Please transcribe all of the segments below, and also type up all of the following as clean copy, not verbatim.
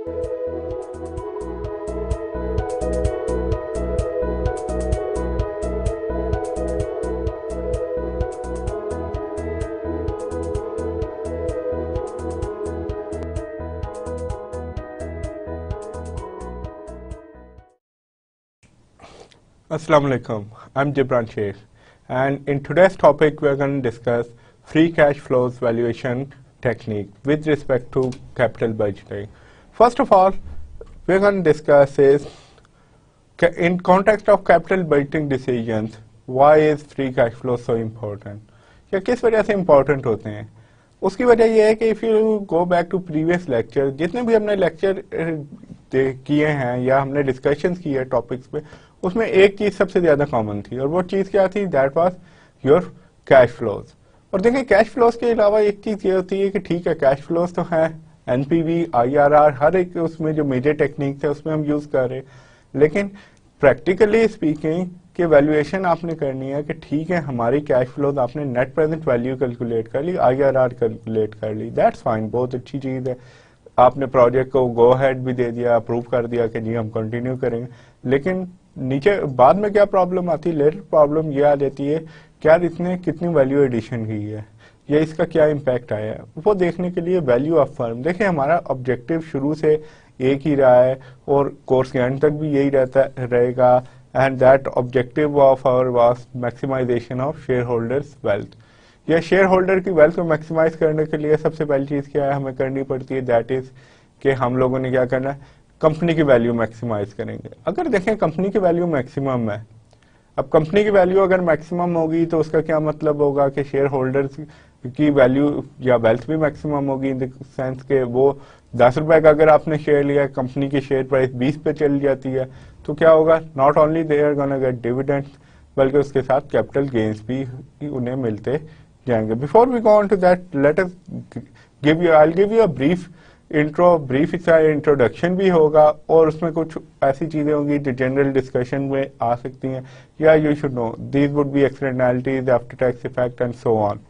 Assalamu alaikum. I'm Gibran Sheikh, and in today's topic we're going to discuss free cash flows valuation technique with respect to capital budgeting. First of all, we're going to discuss is in context of capital budgeting decisions, why is free cash flow so important? या किस वजह से important होते हैं? उसकी वजह यह है कि if you go back to previous lecture, जितने भी हमने lecture किए हैं या हमने discussions की है topics पे, उसमें एक चीज सबसे ज्यादा कॉमन थी और वो चीज क्या थी? That was your cash flows. और देखिए कैश फ्लोज के अलावा एक चीज ये होती है कि ठीक है कैश फ्लोज तो है, एनपीवी, आईआरआर, हर एक उसमें जो मेजर टेक्निक्स है उसमें हम यूज कर रहे हैं, लेकिन प्रैक्टिकली स्पीकिंग कि वैल्यूएशन आपने करनी है कि ठीक है हमारी कैश फ्लोज आपने नेट प्रेजेंट वैल्यू कैलकुलेट कर ली, आईआरआर कैलकुलेट कर ली, दैट्स फाइन, बहुत अच्छी चीज है। आपने प्रोजेक्ट को गो हेड भी दे दिया, अप्रूव कर दिया कि जी हम कंटिन्यू करेंगे, लेकिन नीचे बाद में क्या प्रॉब्लम आती है? लेटर प्रॉब्लम ये आ जाती है क्या इसने कितनी वैल्यू एडिशन की है या इसका क्या इम्पैक्ट आया है, वो देखने के लिए वैल्यू ऑफ फर्म। देखिए हमारा ऑब्जेक्टिव शुरू से एक ही रहा है और कोर्स के एंड तक भी यही रहेगा, and that objective of our was maximisation of share holders wealth. या शेयर होल्डर की वेल्थ को मैक्सिमाइज करने के लिए सबसे पहली चीज क्या है हमें करनी पड़ती है? दैट इज कि हम लोगों ने क्या करना है, कंपनी की वैल्यू मैक्सिमाइज करेंगे। अगर देखें कंपनी की वैल्यू मैक्सिमम है, अब कंपनी की वैल्यू अगर मैक्सिमम होगी तो उसका क्या मतलब होगा कि शेयर होल्डर्स की वैल्यू या वेल्थ भी मैक्सिमम होगी, इन द सेंस के वो 10 रुपए का अगर आपने शेयर लिया, कंपनी की शेयर प्राइस 20 पे चली जाती है तो क्या होगा? Not only they are gonna get dividends, बल्कि उसके साथ कैपिटल गेन्स भी उन्हें मिलते जाएंगे। Before we go on to that, let us I will give you a brief brief इसका इंट्रोडक्शन भी होगा और उसमें कुछ ऐसी चीजें होंगी जो जनरल डिस्कशन में आ सकती हैं, या you should know these would be externalities, after tax effect and so on.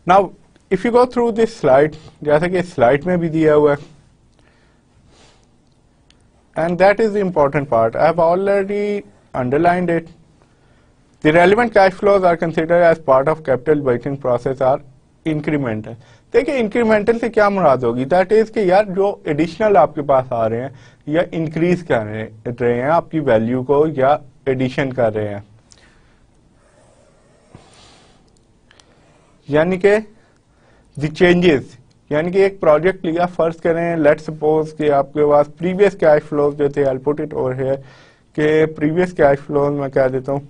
Now if you go through this slide, जैसा कि स्लाइड में भी दिया हुआ है, and that is the important part, I have already underlined it. The relevant cash flows are considered as part of capital budgeting process are incremental. देखिए incremental से क्या मुराद होगी? दैट इज कि यार जो एडिशनल आपके पास आ रहे हैं या इंक्रीज कर रहे हैं आपकी वैल्यू को या एडिशन कर रहे हैं, यानी कि द चेंजेस, यानी कि एक प्रोजेक्ट लिया, फर्ज करें लेट सपोज कि आपके पास प्रीवियस कैश फ्लोज जो थे, I put it over here कि प्रीवियस कैश फ्लोज मैं कह देता हूं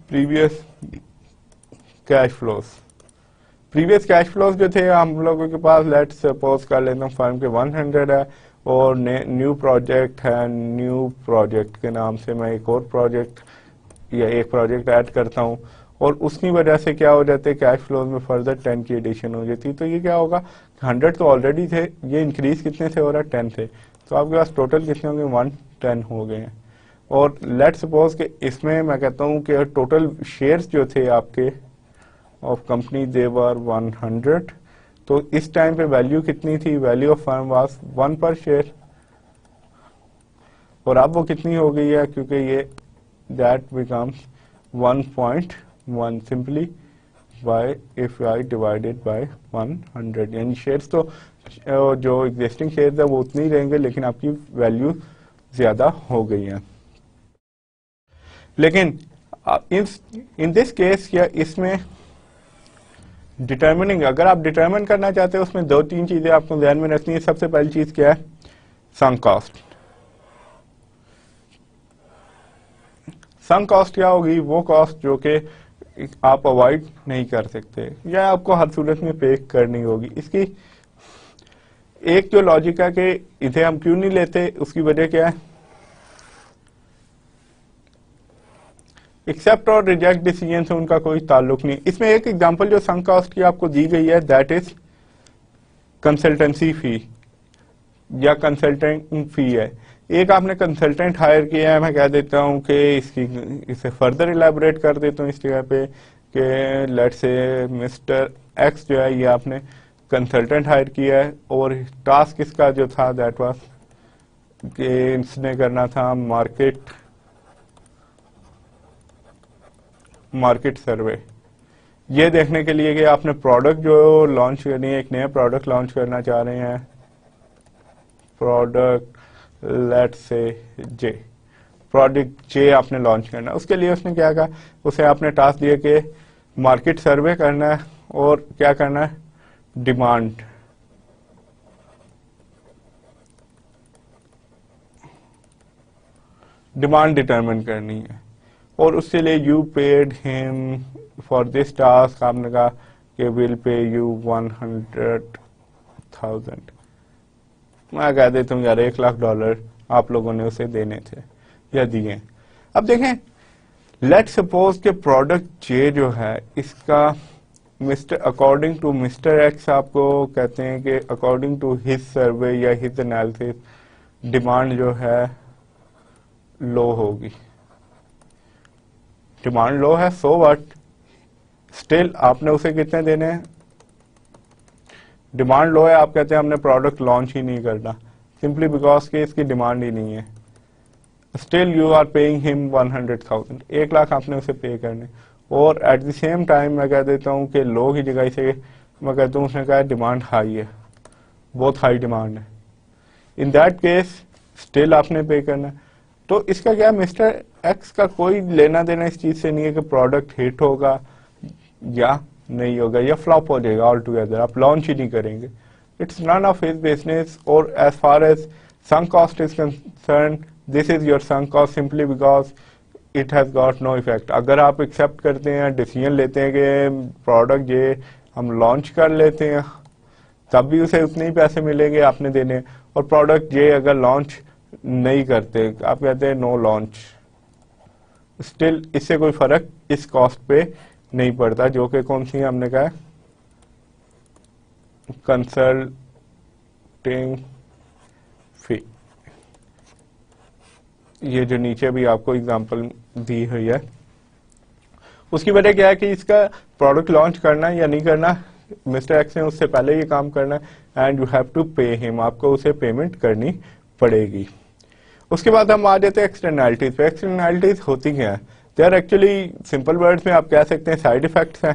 प्रीवियस कैश फ्लोज जो थे हम लोगों के पास, लेट सपोज कर लेता हूँ फर्म के 100 है और न्यू प्रोजेक्ट है, न्यू प्रोजेक्ट के नाम से मैं एक और प्रोजेक्ट या एक प्रोजेक्ट ऐड करता हूँ और उसकी वजह से क्या हो जाते हैं कैश फ्लोज में फर्दर 10 की एडिशन हो जाती है। तो ये क्या होगा? 100 तो ऑलरेडी थे, ये इंक्रीज कितने से हो रहा है? 10 थे, तो आपके पास टोटल कितने होंगे? 110 हो गए हैं। और लेट सपोज कि इसमें मैं कहता हूँ कि टोटल शेयर्स जो थे आपके ऑफ कंपनी दे वर 100, तो इस टाइम पे वैल्यू कितनी थी? वैल्यू ऑफ फर्म वाज 1 पर शेयर, और अब वो कितनी हो गई है? क्योंकि ये that becomes 1.1 simply by if I divided by 100, यानी शेयर्स तो जो एग्जिस्टिंग शेयर्स है वो उतने ही रहेंगे, लेकिन आपकी वैल्यू ज्यादा हो गई है। लेकिन इन दिस केस या इसमें डिटर्मिनिंग, अगर आप डिटर्मिन करना चाहते हो उसमें 2-3 चीजें आपको ध्यान में रखनी है। सबसे पहली चीज क्या है? Sunk cost. संक कॉस्ट क्या होगी? वो कॉस्ट जो कि आप अवॉइड नहीं कर सकते या आपको हर सूरत में पे करनी होगी। इसकी एक जो लॉजिक है कि इसे हम क्यों नहीं लेते, उसकी वजह क्या है? एक्सेप्ट और रिजेक्ट डिसीजन से उनका कोई ताल्लुक नहीं। इसमें एक एग्जांपल जो संक कॉस्ट की आपको दी गई है, दैट इज कंसल्टेंसी फी या कंसल्टेंट फी है। एक आपने कंसल्टेंट हायर किया है, मैं कह देता हूं कि इसे फर्दर इलेबोरेट कर देता हूं इस जगह पे कि लेट्स से मिस्टर एक्स जो है ये आपने कंसल्टेंट हायर किया है और टास्क इसका जो था दैट वाज कि इसने करना था मार्केट सर्वे, ये देखने के लिए कि आपने प्रोडक्ट जो लॉन्च करनी है, एक नया प्रोडक्ट लॉन्च करना चाह रहे हैं, product let's say J, product जे आपने लॉन्च करना है। उसके लिए उसने क्या कहा, उसे आपने टास्क दिया कि मार्केट सर्वे करना है और क्या करना है, डिमांड डिटरमिन करनी है। और उसके लिए you paid him for this task, आपने कहा कि विल पे यू 100,000, मैं कह देता हूँ यार $1,00,000 आप लोगों ने उसे देने थे या दिए। अब देखें, लेट सपोज के प्रोडक्ट जे जो है इसका अकॉर्डिंग टू मिस्टर एक्स आपको कहते हैं कि अकॉर्डिंग टू हिज सर्वे या हिज एनालिसिस डिमांड जो है लो होगी, डिमांड लो है, सो व्हाट, स्टिल आपने उसे कितने देने हैं, डिमांड लो है, आप कहते हैं हमने प्रोडक्ट लॉन्च ही नहीं करना, सिंपली बिकॉज के इसकी डिमांड ही नहीं है, still you are paying him 100,000, 1,00,000 आपने उसे पे करने। और एट द सेम टाइम मैं कह देता हूँ कि लो की जगह से मैं कहता हूँ उसने कहा डिमांड हाई है, बहुत हाई डिमांड है, इन दैट केस स्टिल आपने पे करना। तो इसका क्या, मिस्टर एक्स का कोई लेना देना इस चीज से नहीं है कि प्रोडक्ट हिट होगा या नहीं होगा या फ्लॉप हो जाएगा ऑल टुगेदर, आप लॉन्च ही नहीं करेंगे, it's none of his business. और as far as sunk cost is concerned, this is your sunk cost simply because it has got no effect। अगर आप एक्सेप्ट करते हैं, डिसीजन लेते हैं कि प्रोडक्ट ये हम लॉन्च कर लेते हैं, तब भी उसे उतने ही पैसे मिलेंगे आपने देने, और प्रोडक्ट ये अगर लॉन्च नहीं करते, आप कहते हैं नो लॉन्च, स्टिल इससे कोई फर्क इस कॉस्ट पे नहीं पड़ता, जो कि कौन सी हमने कहा कंसल्टिंग फी। ये जो नीचे भी आपको एग्जांपल दी हुई है, उसकी वजह क्या है कि इसका प्रोडक्ट लॉन्च करना या नहीं करना, मिस्टर एक्स ने उससे पहले ये काम करना है, and you have to pay him, आपको उसे पेमेंट करनी पड़ेगी। उसके बाद हम आ जाते हैं एक्सटर्नैलिटीज पे। एक्सटर्नैलिटीज होती क्या है, they are actually simple words में आप कह सकते हैं साइड इफेक्ट्स हैं,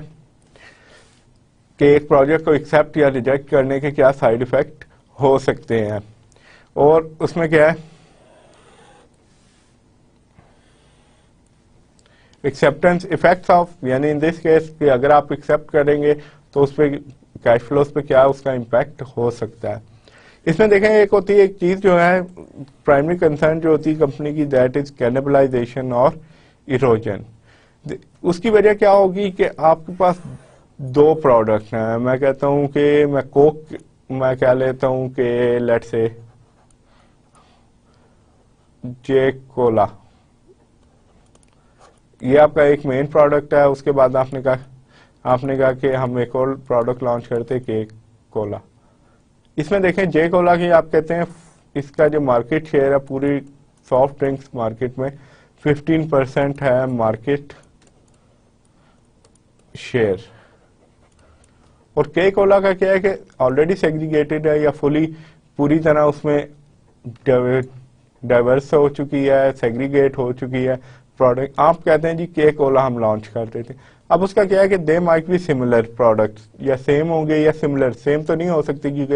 कि एक प्रोजेक्ट को एक्सेप्ट या रिजेक्ट करने के क्या साइड इफेक्ट हो सकते हैं। और उसमें क्या है, एक्सेप्टेंस इफेक्ट्स ऑफ, यानी इन दिस केस कि अगर आप एक्सेप्ट करेंगे तो उस पर कैश फ्लोज पे क्या उसका इम्पैक्ट हो सकता है। इसमें देखें, एक होती है एक चीज जो है प्राइमरी कंसर्न जो होती है कंपनी की, दैट इज कैनिबलाइजेशन और इरोजन। उसकी वजह क्या होगी कि आपके पास दो प्रोडक्ट हैं, मैं कहता हूं कि मैं क्या लेता हूं कि लेट्स से जे कोला, ये आपका एक मेन प्रोडक्ट है। उसके बाद आपने कहा कि हम एक और प्रोडक्ट लॉन्च करते केक कोला। इसमें देखें जे कोला की आप कहते हैं इसका जो मार्केट शेयर है पूरी सॉफ्ट ड्रिंक्स मार्केट में 15% है मार्केट शेयर। और केक कोला का क्या है कि ऑलरेडी सेग्रीगेटेड है या पूरी तरह उसमें डाइवर्स हो चुकी है, सेग्रीगेट हो चुकी है प्रोडक्ट। आप कहते हैं जी केक कोला हम लॉन्च कर देते, अब उसका क्या है कि they might be similar products, या सेम होंगे या सिमिलर, सेम तो नहीं हो सकती क्योंकि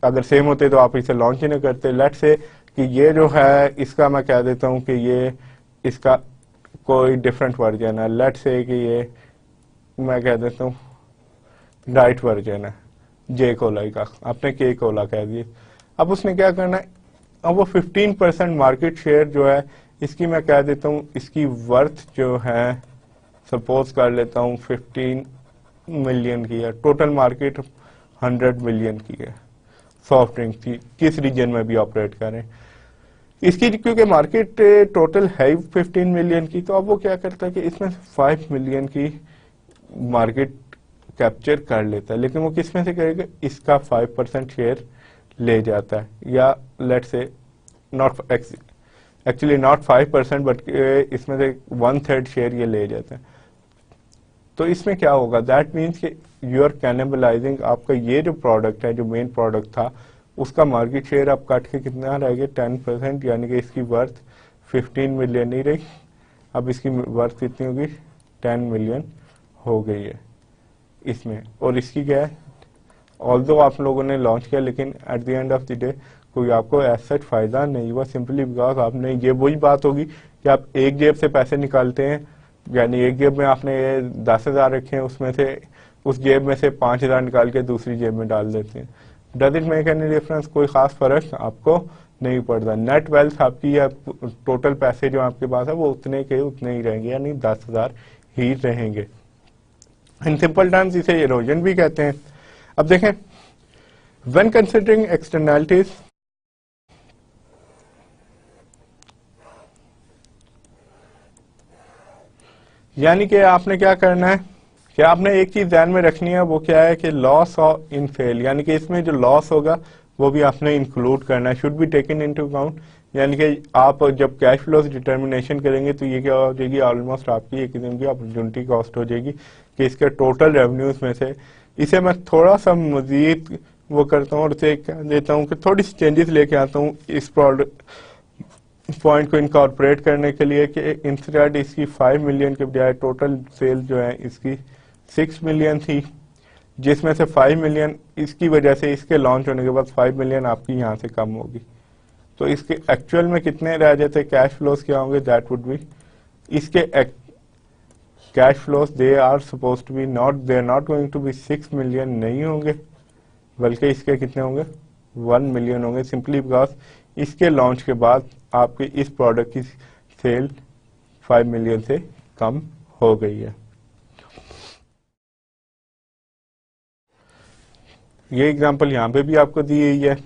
अगर सेम होते तो आप इसे लॉन्च ही नहीं करते। लेट्स से कि ये जो है इसका मैं कह देता हूं कि ये इसका कोई डिफरेंट वर्जन है, लेट्स से कि ये मैं कह देता हूँ डाइट वर्जन है जे कोला का, आपने के कोला कह दिया। अब उसने क्या करना है, अब वो 15% मार्केट शेयर जो है इसकी मैं कह देता हूँ इसकी वर्थ जो है सपोज कर लेता हूँ 15 मिलियन की है, टोटल मार्केट 100 मिलियन की है सॉफ्ट ड्रिंक की, किस रीजन में भी ऑपरेट करें इसकी, क्योंकि मार्केट टोटल है 15 मिलियन की। तो अब वो क्या करता है कि इसमें 5 मिलियन की मार्केट कैप्चर कर लेता है, लेकिन वो किस में से करेगा, इसका 5% शेयर ले जाता है, या let's say not actually not 5% but इसमें से 1/3 शेयर ये ले जाता है। तो इसमें क्या होगा, दैट मीन्स कि यू आर कैनिबलाइजिंग, आपका ये जो प्रोडक्ट है, जो मेन प्रोडक्ट था, उसका मार्केट शेयर आप काट के कितना रह गए 10%, यानी कि इसकी वर्थ 15 मिलियन नहीं रही, अब इसकी वर्थ कितनी होगी 10 मिलियन हो गई है इसमें। और इसकी क्या है, ऑल्दो आप लोगों ने लॉन्च किया, लेकिन at the end of the day कोई आपको एसेट फायदा नहीं हुआ, सिंपली बिकॉज आपने, ये वही बात होगी कि आप एक जेब से पैसे निकालते हैं, यानी एक जेब में आपने 10,000 रखे हैं, उसमें से उस जेब में से 5,000 निकाल के दूसरी जेब में डाल देते हैं। Does it make any difference, कोई खास फर्क आपको नहीं पड़ता। नेट वेल्थ आपकी या टोटल पैसे जो आपके पास है वो उतने के उतने ही रहेंगे, यानी 10,000 ही रहेंगे। इन सिंपल टर्म्स इसे इरोजन भी कहते हैं। अब देखें, व्हेन कंसिडरिंग एक्सटर्नैलिटीज, यानी कि आपने क्या करना है कि आपने एक चीज ध्यान में रखनी है, वो क्या है कि लॉस ऑफ इन सेल, यानी कि इसमें जो लॉस होगा वो भी आपने इंक्लूड करना है, should be taken into account. यानी कि आप जब कैश फ्लोज डिटर्मिनेशन करेंगे तो ये क्या हो जाएगी, ऑलमोस्ट आपकी एक किस्म की अपॉर्चुनिटी कॉस्ट हो जाएगी कि इसके टोटल रेवेन्यूज में से। इसे मैं थोड़ा सा मजीद वो करता हूँ और उसे क्या देता हूँ कि थोड़ी सी चेंजेस लेके आता हूँ इस पॉइंट को इनकॉर्पोरेट करने के लिए, कि इंस्टेड इसकी 5 मिलियन के बजाय टोटल सेल जो है इसकी 6 मिलियन थी, जिसमें से 5 मिलियन इसकी वजह से, इसके लॉन्च होने के बाद 5 मिलियन आपकी यहाँ से कम होगी। तो इसके एक्चुअल में कितने रह जाते कैश फ्लोज क्या होंगे, दैट वुड बी, इसके cash flows they are suppose to be not, they are not going to be 6 million नहीं होंगे, बल्कि इसके कितने होंगे 1 मिलियन होंगे, सिंपली बिकॉज इसके लॉन्च के बाद आपके इस प्रोडक्ट की सेल 5 मिलियन से कम हो गई है। ये एग्जांपल यहाँ पे भी आपको दी हुई है,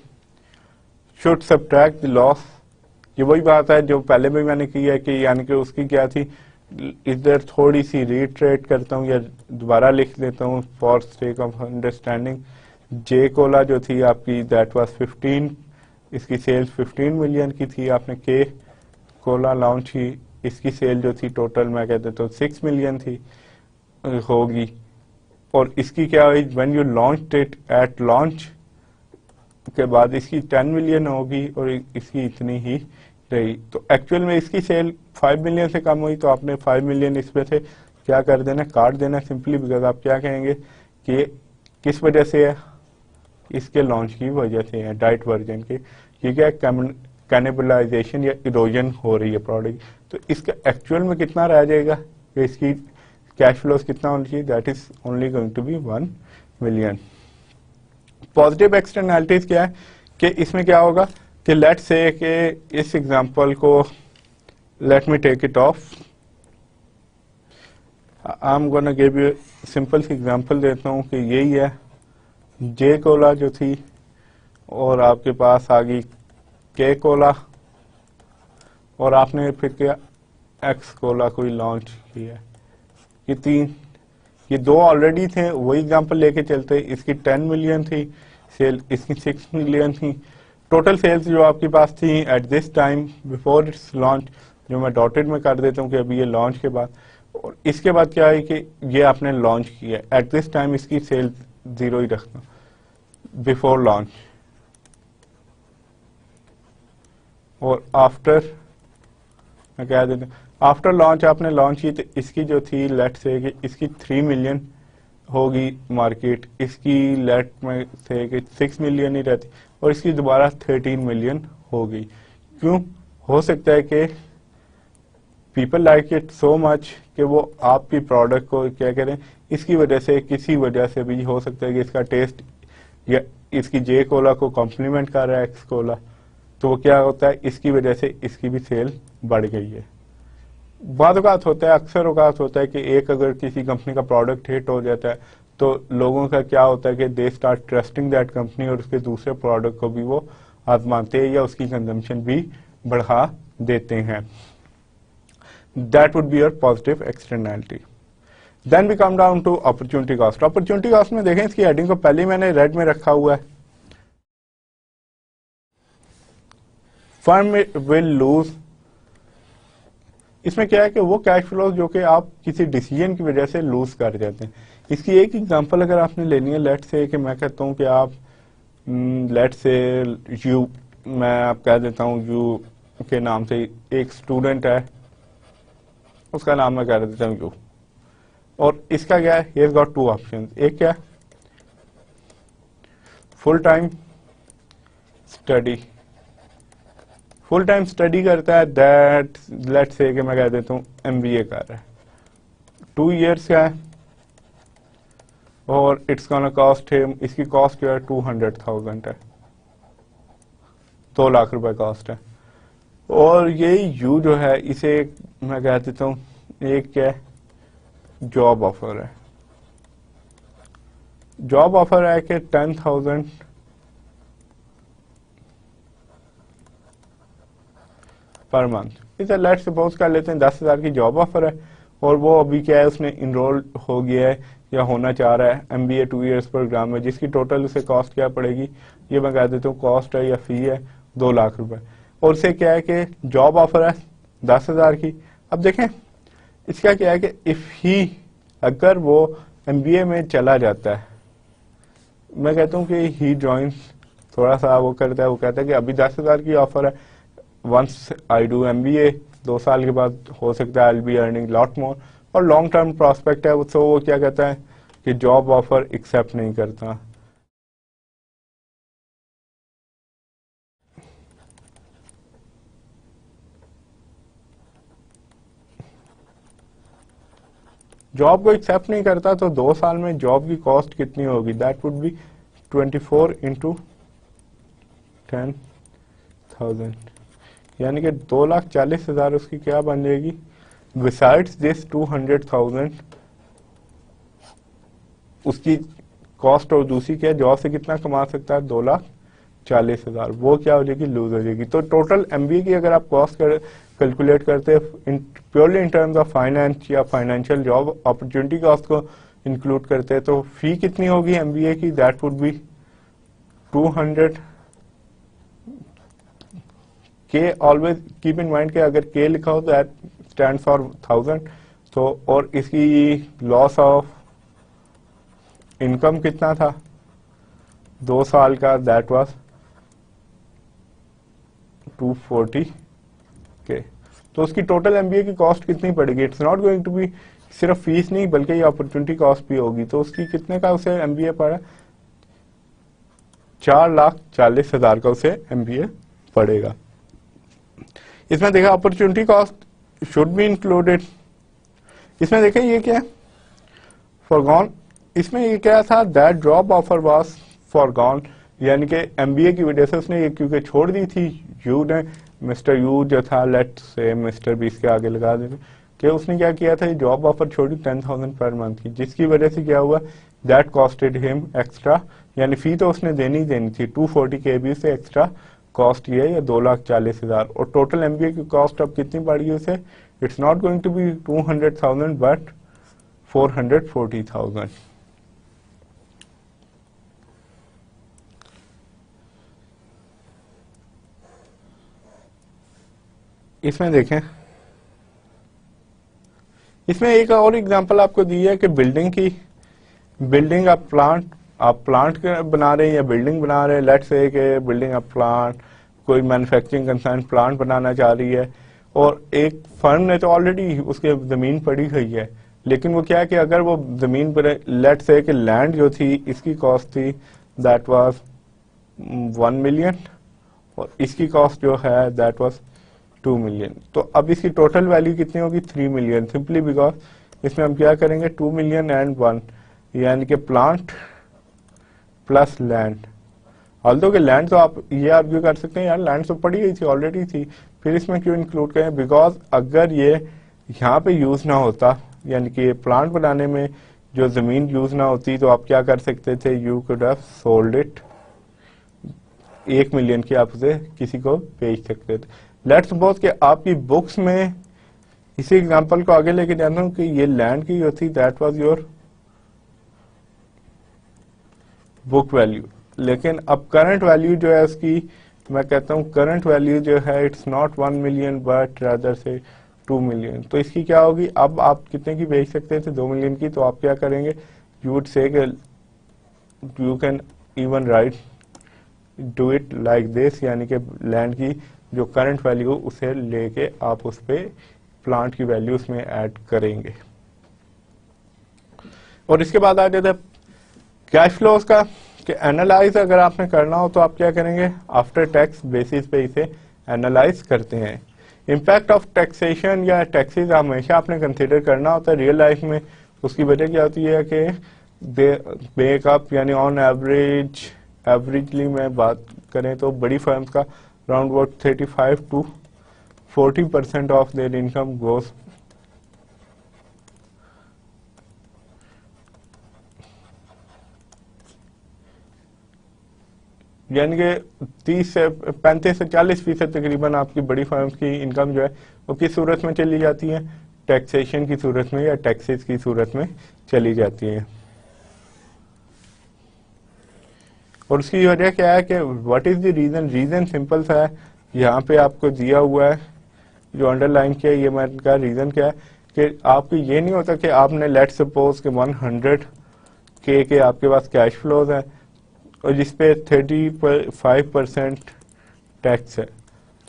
शुड सब्ट्रैक्ट द लॉस, ये वही बात है जो पहले भी मैंने की है कि यानी कि उसकी क्या थी, इधर थोड़ी सी रीट्रेट करता हूँ या दोबारा लिख देता हूँ for sake of understanding. J Cola जो थी आपकी दैट वाज 15, इसकी सेल्स 15 मिलियन की थी, आपने के कोला लॉन्च की, इसकी सेल जो थी टोटल मैं कहते तो 6 मिलियन थी होगी, और इसकी क्या हुई when you launch it at launch के बाद इसकी 10 मिलियन होगी और इसकी इतनी ही रही। तो एक्चुअल में इसकी सेल 5 मिलियन से कम हुई, तो आपने 5 मिलियन इसमें से क्या कर देना, काट देना, सिंपली बिकॉज आप क्या कहेंगे कि किस वजह से है, इसके लॉन्च की वजह से है, डाइट वर्जन के, ठीक है, कैनिबलाइजेशन या इरोजन हो रही है प्रोडक्ट। तो इसका एक्चुअल में कितना रह जाएगा कि इसकी कैश फ्लोज कितना होना चाहिए, that is only going to be 1 million. Positive externalities क्या है कि इसमें क्या होगा कि लेट्स से कि इस एग्जांपल को let me take it off, I am gonna give you simple सी एग्जांपल देता हूं कि यही है जे कोला जो थी, और आपके पास आ गई के कोला, और आपने फिर क्या एक्स कोला कोई लॉन्च किया, ये तीन, ये दो ऑलरेडी थे, वही एग्जांपल लेके चलते, इसकी 10 मिलियन थी सेल, इसकी 6 मिलियन थी, टोटल सेल्स जो आपके पास थी at this time before it's launch, जो मैं डॉटेड में कर देता हूँ कि अभी ये लॉन्च के बाद, और इसके बाद क्या है कि ये आपने लॉन्च किया एट दिस टाइम, इसकी सेल 0 ही रखना बिफोर लॉन्च, और आफ्टर मैं कह देता हूँ आफ्टर लॉन्च आपने लॉन्च की, तो इसकी जो थी लेट से कि इसकी 3 मिलियन होगी मार्केट, इसकी लेट में से कि 6 मिलियन ही रहती, और इसकी दोबारा 13 मिलियन हो गई। क्यों? हो सकता है कि people like it so much कि वो आपकी प्रोडक्ट को क्या करें, इसकी वजह से, किसी वजह से भी हो सकता है कि इसका टेस्ट या इसकी जे कोला को कॉम्प्लीमेंट कर रहा है एक्स कोला, तो वो क्या होता है, इसकी वजह से इसकी भी सेल बढ़ गई है। बाद औकात होता है, अक्सर औकात होता है कि एक अगर किसी कंपनी का प्रोडक्ट हिट हो जाता है तो लोगों का क्या होता है कि they start trusting that company, और उसके दूसरे प्रोडक्ट को भी वो आजमाते हैं या उसकी कंजम्पशन भी बढ़ा देते हैं। That would be your positive externality. Then we come down to opportunity cost. Opportunity cost में देखें, इसकी हेडिंग को पहले ही मैंने रेड में रखा हुआ है, फर्म विल लूज, इसमें क्या है कि वो कैश फ्लोज जो कि आप किसी डिसीजन की वजह से लूज कर जाते हैं। इसकी एक एग्जांपल अगर आपने लेनी है, लेट से कि मैं कहता हूं कि आप लेट से यू, मैं आप कह देता हूं यू के नाम से एक स्टूडेंट है, उसका नाम मैं कह देता हूं यू, और इसका क्या है, ही हैज गॉट 2 ऑप्शन। एक क्या, full time study, full time study करता है, दैट लेट्स से कि मैं कह देता हूँ MBA कर रहा है, 2 years का है, और इट्स गोना कॉस्ट हिम, इसकी कॉस्ट जो है 200,000 है, 2 लाख रुपए कॉस्ट है। और ये यू जो है इसे मैं कह देता हूँ एक क्या जॉब ऑफर है, जॉब ऑफर है कि 10,000 पर मंथ। इसे लेट सपोज कर लेते हैं 10,000 की जॉब ऑफर है, और वो अभी क्या है उसने इनरोल हो गया है या होना चाह रहा है MBA 2 years प्रोग्राम में, जिसकी टोटल उसे कॉस्ट क्या पड़ेगी, ये मैं कह देता हूँ कॉस्ट है या फी है 2 लाख रुपए। और उसे क्या है कि जॉब ऑफर है 10,000 की। अब देखें इसका क्या है कि इफ ही, अगर वो MBA में चला जाता है, मैं कहता हूँ कि ही ज्वाइंस, थोड़ा सा वो करता है, वो कहता है कि अभी 10,000 की ऑफर है, वंस आई डू MBA 2 साल के बाद हो सकता है I will be earning lot more, और लॉन्ग टर्म प्रोस्पेक्ट है, तो वो क्या कहता है कि जॉब ऑफर एक्सेप्ट नहीं करता। जॉब को एक्सेप्ट नहीं करता, तो 2 साल में जॉब की कॉस्ट कितनी होगी, दैट वुड बी 24 into 10,000, यानी कि 2,40,000 उसकी क्या बन जाएगी। बिसाइड्स दिस 200,000 उसकी कॉस्ट, और दूसरी क्या, जॉब से कितना कमा सकता है 2,40,000, वो क्या हो जाएगी, लूज हो जाएगी। तो टोटल MBA की अगर आप कॉस्ट कैलकुलेट करते हैं purely in terms of finance या फाइनेंशियल जॉब अपॉर्चुनिटी कॉस्ट को इंक्लूड करते हैं, तो फी कितनी होगी MBA की, दैट वुड बी 200 के। ऑलवेज कीप इन माइंड के अगर के लिखा हो तो दैट स्टैंड्स फॉर 1000, तो और इसकी लॉस ऑफ इनकम कितना था 2 साल का, दैट वाज 240 के। तो उसकी टोटल MBA की कॉस्ट कितनी पड़ेगी, it's not going to be सिर्फ फीस नहीं बल्कि ये अपॉर्चुनिटी कॉस्ट भी होगी। तो उसकी कितने का उसे MBA पड़ा, 4,40,000 का उसे MBA पड़ेगा। इसमें देखा opportunity cost should be included. इसमें देखें ये क्या है, फॉरगॉन, इसमें ये क्या था, that job offer was foregone, यानी कि MBA की वजह से उसने ये क्योंकि छोड़ दी थी, यू ने, मिस्टर यू जो था, लेट से मिस्टर 20 के आगे लगा देते, कि उसने क्या किया था, ये जॉब ऑफर छोड़ी 10,000 पर मंथ की, जिसकी वजह से क्या हुआ, दैट कॉस्टेड हिम एक्स्ट्रा, यानी फी तो उसने देनी थी 240 के भी से एक्स्ट्रा कॉस्ट ये है 2,40,000, और टोटल MBA की कॉस्ट अब कितनी पड़ी उसे, it's not going to be 200,000 but 440,000। इसमें देखें, इसमें एक और एग्जांपल आपको दी है कि बिल्डिंग की, बिल्डिंग आप प्लांट बना रहे हैं या बिल्डिंग बना रहे हैं, लेट्स से कि बिल्डिंग आप प्लांट, कोई मैन्युफैक्चरिंग कंसर्न प्लांट बनाना चाह रही है, और एक फर्म ने तो ऑलरेडी उसके जमीन पड़ी हुई है, लेकिन वो क्या है कि अगर वो जमीन पर, लेट्स से कि लैंड जो थी इसकी कॉस्ट थी दैट वाज 1 मिलियन, और इसकी कॉस्ट जो है दैट वाज 2 मिलियन। तो अब इसकी टोटल वैल्यू कितनी होगी, 3 मिलियन, सिंपली बिकॉज इसमें हम क्या करेंगे 2 मिलियन एंड 1, यानी कि प्लांट प्लस लैंड। ऑल्दो कि लैंड तो आप ये आर्ग्यू कर सकते हैं यार लैंड तो पड़ी गई थी, ऑलरेडी थी, फिर इसमें क्यों इंक्लूड करें, बिकॉज अगर ये यहाँ पे यूज ना होता, यानी कि प्लांट बनाने में जो जमीन यूज ना होती, तो आप क्या कर सकते थे, you could have sold it, 1 million की आप उसे किसी को बेच सकते थे। लेट्स सपोज कि आपकी बुक्स में, इसी एग्जांपल को आगे लेके जाता हूं कि ये लैंड की जो थी that was your book value, लेकिन अब करंट वैल्यू जो है उसकी, मैं कहता हूं करंट वैल्यू जो है it's not 1 million but rather से 2 मिलियन। तो इसकी क्या होगी, अब आप कितने की बेच सकते थे, 2 मिलियन की, तो आप क्या करेंगे, you would say you can even right do it like this, यानी कि लैंड की जो करंट वैल्यू उसे लेके आप उस पे प्लांट की वैल्यू उसमें ऐड करेंगे। और इसके बाद आ जाता है कैश फ्लोज का, कि एनालाइज अगर आपने करना हो तो आप क्या करेंगे, आफ्टर टैक्स बेसिस पे इसे एनालाइज करते हैं। इम्पैक्ट ऑफ टैक्सेशन या टैक्सेस हमेशा आपने कंसिडर करना होता है रियल लाइफ में। उसकी वजह क्या होती है कि दे मेकअप, यानी ऑन एवरेजली में बात करें तो बड़ी फर्म्स का around about 35 to 40% of their income goes यानी कि 30 से 35 से 40% तकरीबन आपकी बड़ी फर्म्स की इनकम जो है वो किस सूरत में चली जाती है, टैक्सेशन की सूरत में या टैक्सेस की सूरत में चली जाती है। और उसकी वजह क्या है कि what is the reason, reason simple सा है, यहाँ पे आपको दिया हुआ है जो अंडरलाइन किया है, ये मैंने कहा रीजन क्या है कि आपको ये नहीं होता कि आपने लेट सपोज के 100K के आपके पास कैश फ्लोज है और जिसपे 35% टैक्स है।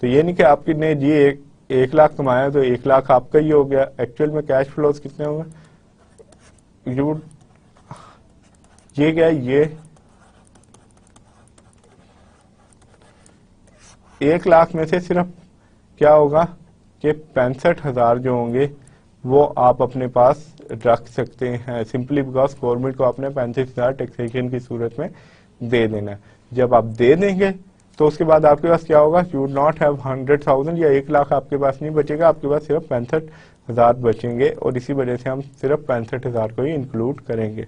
तो ये नहीं कि आपकी ने जी 1 लाख कमाया तो 1 लाख आपका ही हो गया, एक्चुअल में कैश फ्लोज कितने होंगे, ये क्या है, ये 1 लाख में से सिर्फ क्या होगा कि 65,000 जो होंगे वो आप अपने पास रख सकते हैं, सिंपली बिकॉज गवर्नमेंट को आपने 35,000 टैक्सेशन की सूरत में दे देना है। जब आप दे देंगे तो उसके बाद आपके पास क्या होगा, यू वुड नॉट हैव 100,000 या 1 लाख आपके पास नहीं बचेगा, आपके पास सिर्फ 65,000 बचेंगे और इसी वजह से हम सिर्फ 65,000 को ही इंक्लूड करेंगे।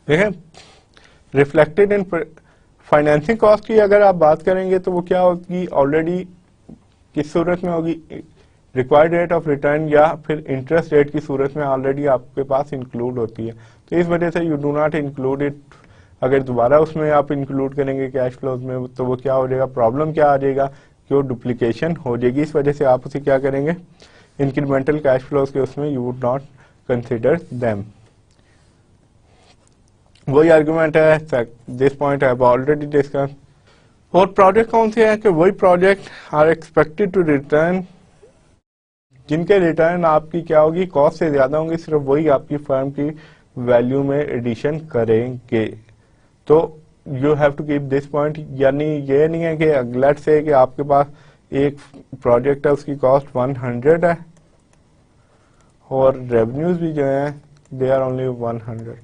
देखें रिफ्लेक्टेड इन फाइनेंसिंग कॉस्ट की अगर आप बात करेंगे तो वो क्या होगी, ऑलरेडी किस सूरत में होगी, रिक्वायर्ड रेट ऑफ रिटर्न या फिर इंटरेस्ट रेट की सूरत में ऑलरेडी आपके पास इंक्लूड होती है। तो इस वजह से you do not include it. अगर दोबारा उसमें आप इंक्लूड करेंगे कैश फ्लोज में तो वो क्या हो जाएगा, प्रॉब्लम क्या आ जाएगा कि वो डुप्लीकेशन हो जाएगी। इस वजह से आप उसे क्या करेंगे, इंक्रीमेंटल कैश फ्लोज के उसमें you would not consider them. वही आर्गुमेंट है, this point I have already discuss. और प्रोजेक्ट कौन से हैं कि वही project are expected to return, जिनके रिटर्न आपकी क्या होगी, कॉस्ट से ज्यादा होंगे, सिर्फ वही आपकी फर्म की वैल्यू में एडिशन करेंगे। तो you have to keep this point, यानी ये नहीं है कि लेट्स से कि आपके पास एक प्रोजेक्ट है उसकी कॉस्ट 100 है और रेवेन्यूज भी जो है दे आर ओनली 100,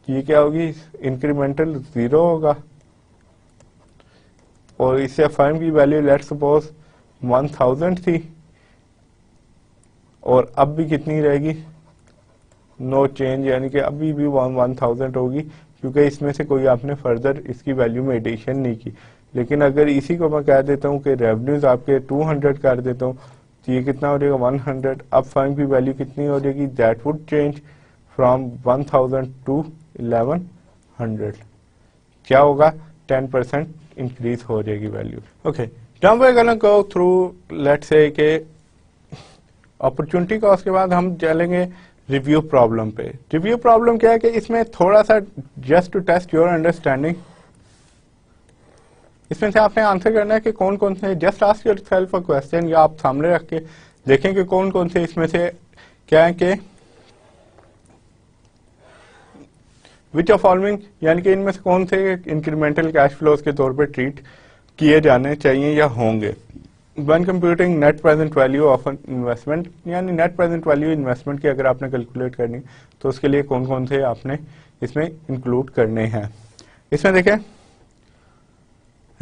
ये क्या होगी, इंक्रीमेंटल 0 होगा और इससे फर्म की वैल्यू लेट्स सपोज 1000 थी और अब भी कितनी रहेगी, नो चेंज, यानी कि अभी भी 1000 होगी क्योंकि इसमें से कोई आपने फर्दर इसकी वैल्यू में एडिशन नहीं की। लेकिन अगर इसी को मैं कह देता हूँ कि रेवेन्यूज आपके 200 कर देता हूँ तो ये कितना हो जाएगा 100, अब फर्म की वैल्यू कितनी हो जाएगी, that would change from 1000 to 1100, क्या होगा 10% इंक्रीज हो जाएगी value. Okay, now we are gonna go through let's say के अपॉर्चुनिटी कॉस्ट के बाद हम चलेंगे रिव्यू प्रॉब्लम पे। रिव्यू प्रॉब्लम क्या है कि इसमें थोड़ा सा just to test your understanding, इसमें से आपने आंसर करना है कि कौन कौन से, just ask yourself a question या आप सामने रख के देखें कि कौन कौन से इसमें से क्या है कि विच ऑफ फॉलोइंग, यानी कि इनमें से कौन से इंक्रीमेंटल कैश फ्लोज के तौर पे ट्रीट किए जाने चाहिए या होंगे। One computing net present value of investment, यानी नेट प्रेजेंट वैल्यू इन्वेस्टमेंट की अगर आपने कैलकुलेट करनी तो उसके लिए कौन कौन से आपने इसमें इंक्लूड करने हैं। इसमें देखें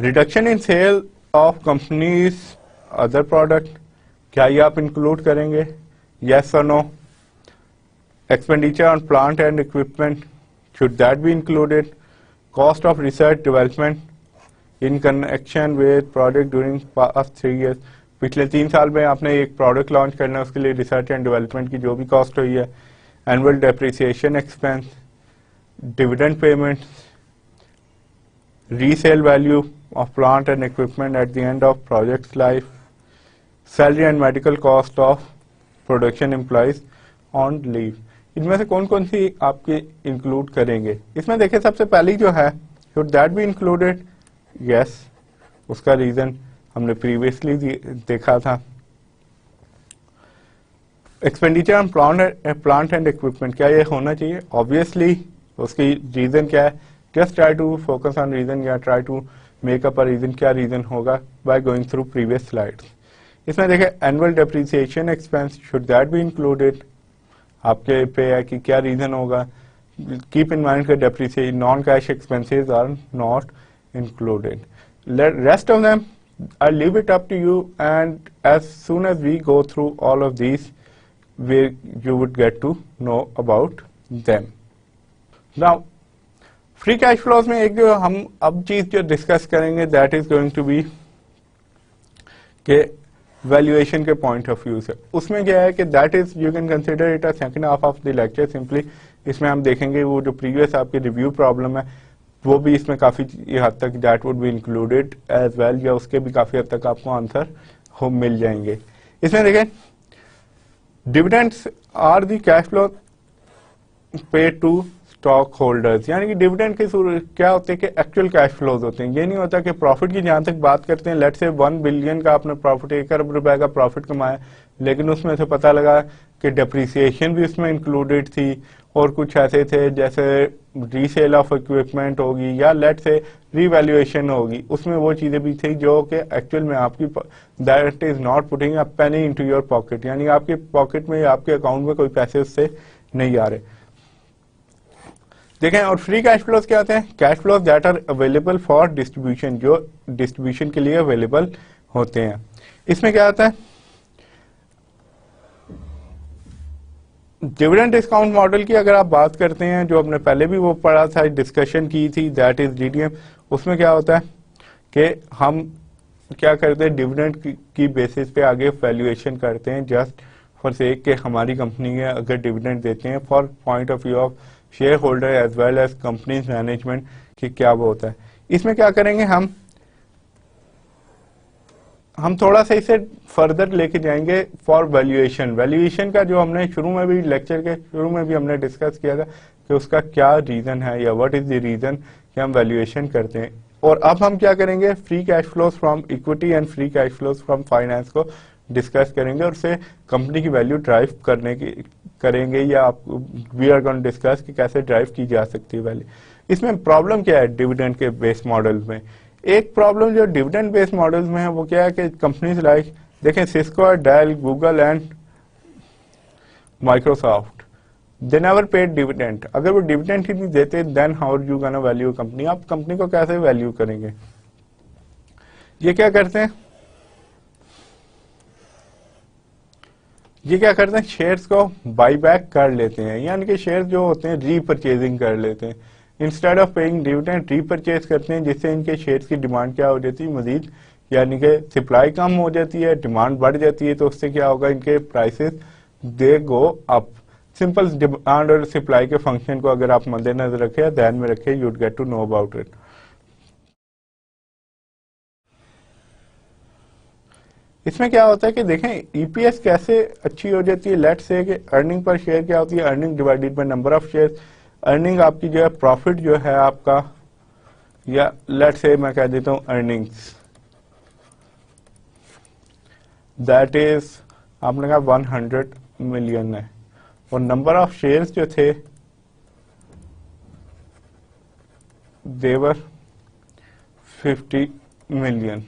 reduction in sale of companies other product, क्या ये आप इंक्लूड करेंगे, यस और no. Expenditure on plant and equipment, should that be included? Cost of research development in connection with project during past 3 years, पिछले 3 साल में आपने एक प्रोडक्ट लॉन्च करना है उसके लिए रिसर्च एंड डेवलपमेंट की जो भी कॉस्ट हुई है। Annual depreciation expense, dividend payment, resale value of plant and equipment at the end of project's life, salary and medical cost of production employees on leave। इनमें से कौन कौन सी आपके इंक्लूड करेंगे? इसमें देखिए सबसे पहली जो है should that be included? Yes, उसका रीजन हमने प्रीवियसली देखा था। Expenditure on plant and equipment, क्या ये होना चाहिए? ऑब्वियसली उसकी रीजन क्या है? Just try to focus on reason या try to make up a reason. क्या रीजन होगा? By going through previous slides. इसमें देखिए annual depreciation expense, should that be included? आपके पे है कि क्या रीजन होगा? कीप इन माइंड के depreciation non cash expenses are not included. Rest of them, I'll leave it up to you, and as soon as we go through all of these, you would get to know about them. Now, free cash flows में एक जो हम अब चीज जो discuss करेंगे that is going to be के valuation के पॉइंट ऑफ व्यू से। उसमें क्या है कि that is you can consider it a second half of the lecture. Simply इसमें हम देखेंगे वो जो प्रीवियस आपकी रिव्यू प्रॉब्लम है वो भी इसमें काफी हद तक that would be included as well, या उसके भी काफी हद तक आपको आंसर हो मिल जाएंगे। इसमें देखें dividends are the cash flow pay to stock holders, यानी कि डिविडेंड के क्या होते हैं कि एक्चुअल कैश फ्लोज होते हैं। ये नहीं होता कि प्रॉफिट की जहां तक बात करते हैं, लेट से 1 बिलियन का आपने प्रॉफिट, 1 अरब रुपए का प्रॉफिट कमाया, लेकिन उसमें से पता लगा कि डेप्रिसिएशन भी उसमें इंक्लूडेड थी और कुछ ऐसे थे जैसे रीसेल ऑफ इक्विपमेंट होगी या लेट से रीवैल्यूएशन होगी, उसमें वो चीजें भी थी जो कि एक्चुअल में आपकी that is not putting a Penney into your pocket, यानी आपके पॉकेट में आपके अकाउंट में कोई पैसे उससे नहीं आ रहे। देखें और फ्री कैश फ्लोज क्या होते हैं? Cash flows that are available for distribution, जो डिस्ट्रीब्यूशन के लिए अवेलेबल होते हैं। इसमें क्या होता है? डिविडेंड डिस्काउंट मॉडल की अगर आप बात करते हैं, जो हमने पहले भी वो पढ़ा था, डिस्कशन की थी, दैट इज डीडीएम। उसमें क्या होता है कि हम क्या करते हैं, डिविडेंड की बेसिस पे आगे वैल्यूएशन करते हैं जस्ट फॉर सेक कि हमारी कंपनी है अगर डिविडेंड देते हैं for point of view of share holder as well as company management कि क्या वो होता है। इसमें क्या करेंगे हम थोड़ा सा इसे फर्दर लेके जाएंगे फॉर वैल्यूएशन। वैल्यूएशन का जो हमने शुरू में भी लेक्चर के शुरू में भी हमने डिस्कस किया था कि उसका क्या रीजन है या व्हाट इज द रीजन कि हम वैल्यूएशन करते हैं। और अब हम क्या करेंगे, free cash flows from equity and free cash flows from finance को डिस्कस करेंगे और उससे कंपनी की वैल्यू ड्राइव करने की करेंगे, या आप वी आर गोइंग डिस्कस कि कैसे ड्राइव की जा सकती है वैल्यू। इसमें प्रॉब्लम क्या है डिविडेंड के बेस मॉडल में? एक प्रॉब्लम जो डिविडेंड बेस्ड मॉडल्स में है वो क्या है कि कंपनीज लाइक देखें Cisco, Dell, Google and Microsoft, they never paid dividend. अगर वो डिविडेंड ही नहीं देते then how are you gonna value company? आप कंपनी को कैसे वैल्यू करेंगे? ये क्या करते हैं, शेयर्स को बाई बैक कर लेते हैं, यानी कि शेयर्स जो होते हैं रीपरचेजिंग कर लेते हैं। Instead of paying dividend repurchase करते हैं, जिससे इनके शेयर्स की डिमांड क्या हो जाती है मजीद, यानी कि सप्लाई कम हो जाती है, डिमांड बढ़ जाती है, तो उससे क्या होगा, इनके prices they go up. Simple demand और सप्लाई के फंक्शन को अगर आप मद्देनजर रखें, ध्यान में रखें, you'd get to know about it. इसमें क्या होता है कि देखें ईपीएस कैसे अच्छी हो जाती है। लेट्स से कि अर्निंग पर शेयर क्या होती है, earning divided by number of share. Earning आपकी जो है प्रॉफिट जो है आपका, या लेट्स से मैं कह देता हूं अर्निंग्स, दैट इज आपने कहा 100 मिलियन है, और नंबर ऑफ शेयर्स जो थे देवर 50 मिलियन।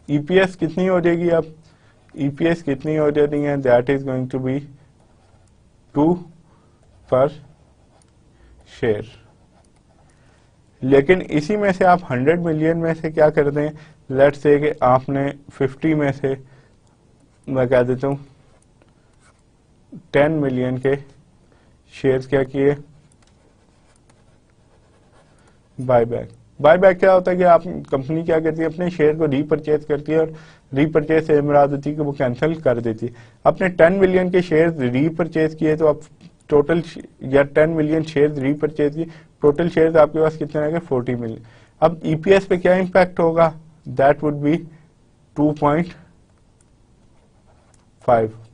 ईपीएस कितनी हो जाएगी? अब ईपीएस कितनी हो जाती है? That is going to be 2 per share. लेकिन इसी में से आप 100 मिलियन में से क्या करते हैं, लेट्स से कि आपने 50 में से मैं कह देता हूं 10 मिलियन के शेयर्स क्या किए, बायबैक। बायबैक क्या होता है कि आप कंपनी क्या करती है, अपने शेयर को रीपरचेज करती है, और रीपरचेज से मुराद होती है कि वो कैंसिल कर देती है। अपने 10 मिलियन के शेयर रीपरचेज किए तो आप टोटल, या 10 मिलियन शेयर रीपरचेज किए, टोटल शेयर आपके पास कितने रहेंगे, 40 मिलियन। अब ईपीएस पे क्या इम्पैक्ट होगा, दैट वुड बी 2.5।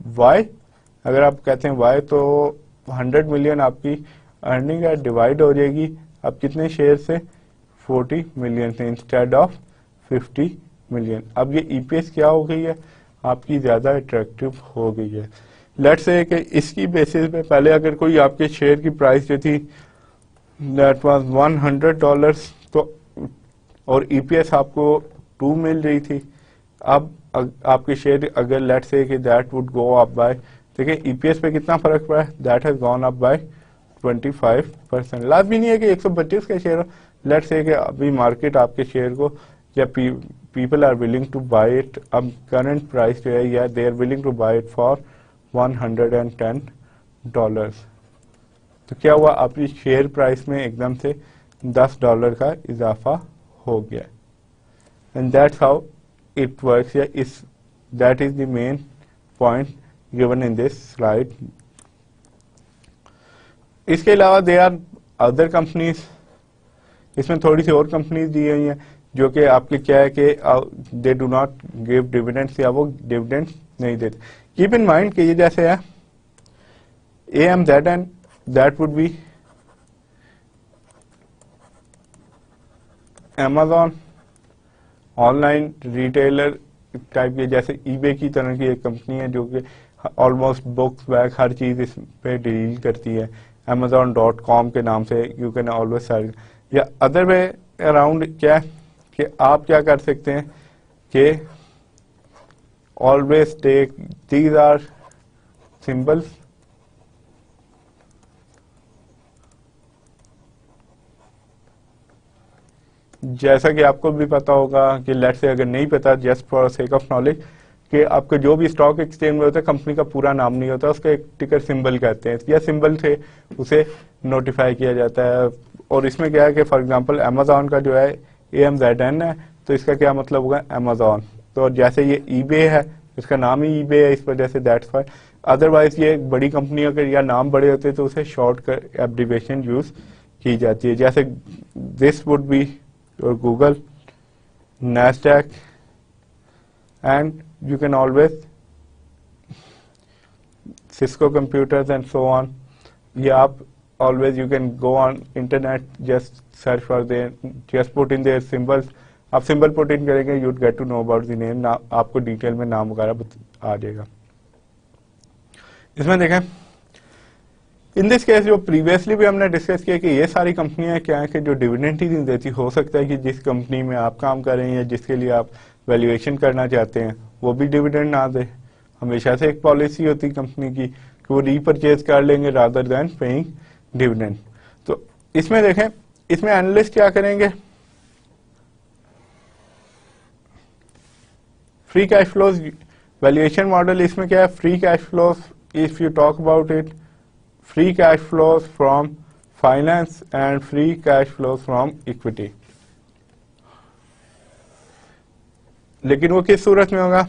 वाई, अगर आप कहते हैं वाई, तो 100 मिलियन आपकी अर्निंग है, डिवाइड हो जाएगी अब कितने शेयर से, 40 मिलियन से इंस्टेड ऑफ 50 मिलियन। अब ये ईपीएस क्या हो गई है, आपकी ज्यादा अट्रैक्टिव हो गई है। लेट्स से कि इसकी बेसिस पे पहले अगर कोई आपके शेयर की प्राइस जो थी दैट वाज $100, तो और ईपीएस आपको 2 मिल रही थी, अब आपके शेयर अगर लेट्स से कि that would go up by, देखिए ईपीएस पे कितना फर्क पड़ा है, that has gone up by 25%। लाजमी नहीं है कि 125 के शेयर, लेट्स से कि अभी मार्केट आपके शेयर को या people are willing to buy it, अब करंट प्राइस जो है या they are willing to buy it for $110, तो क्या हुआ, आपकी शेयर प्राइस में एकदम से $10 का इजाफा हो गया। And that's how it works, या इस that is the main point given in this slide. इसके अलावा दे आर अदर कंपनीज, इसमें थोड़ी सी और कंपनीज दी गई हैं जो कि आपके क्या है कि they do not give dividends, या वो डिविडेंड्स नहीं देते। कीप इन माइंड कि ये जैसे है AMZN, that would B Amazon, online retailer type के, जैसे eBay की तरह की एक कंपनी है जो कि ऑलमोस्ट बुक्स बैग हर चीज इस पे डील करती है। Amazon.com के नाम से यू कैन ऑलवेज सेल, या अदर वे अराउंड क्या कि आप क्या कर सकते हैं कि always take these are symbols, जैसा कि आपको भी पता होगा कि लेट्स से अगर नहीं पता, just for sake of knowledge, कि आपके जो भी स्टॉक एक्सचेंज में होता है कंपनी का पूरा नाम नहीं होता, उसका एक टिकर सिंबल कहते हैं, या सिंबल से उसे नोटिफाई किया जाता है। और इसमें क्या है कि फॉर एग्जांपल अमेजॉन का जो है AMZN है, तो इसका क्या मतलब होगा, अमेजॉन। तो जैसे ये eBay है, इसका नाम ही eBay है, इस वजह से दैट्स वाई। अदरवाइज ये बड़ी कंपनियों के या नाम बड़े होते तो उसे शॉर्ट कर एब्रिविएशन यूज की जाती है, जैसे दिस वुड बी और Google, NASDAQ, and you can always Cisco computers and so on. Yeah, always you can go on internet, just search for their, just put in their symbols. आप symbol put in करेंगे, you'd get to know about the name, आपको detail में नाम वगैरह आ जाएगा। इसमें देखें in this case जो प्रीवियसली भी हमने डिस्कस किया कि ये सारी कंपनियां क्या है कि जो डिविडेंड ही नहीं देती, हो सकता है कि जिस कंपनी में आप काम कर रहे हैं या जिसके लिए आप वैल्यूएशन करना चाहते हैं वो भी डिविडेंड ना दे। हमेशा से एक पॉलिसी होती कंपनी की कि वो रीपरचेज कर लेंगे रादर देन पेइंग डिविडेंड। तो इसमें देखें, इसमें एनालिस्ट क्या करेंगे, free cash flows valuation model, इसमें क्या है, free cash flows, if you talk about it, free cash flows from finance and free cash flows from equity। लेकिन वो किस सूरत में होगा,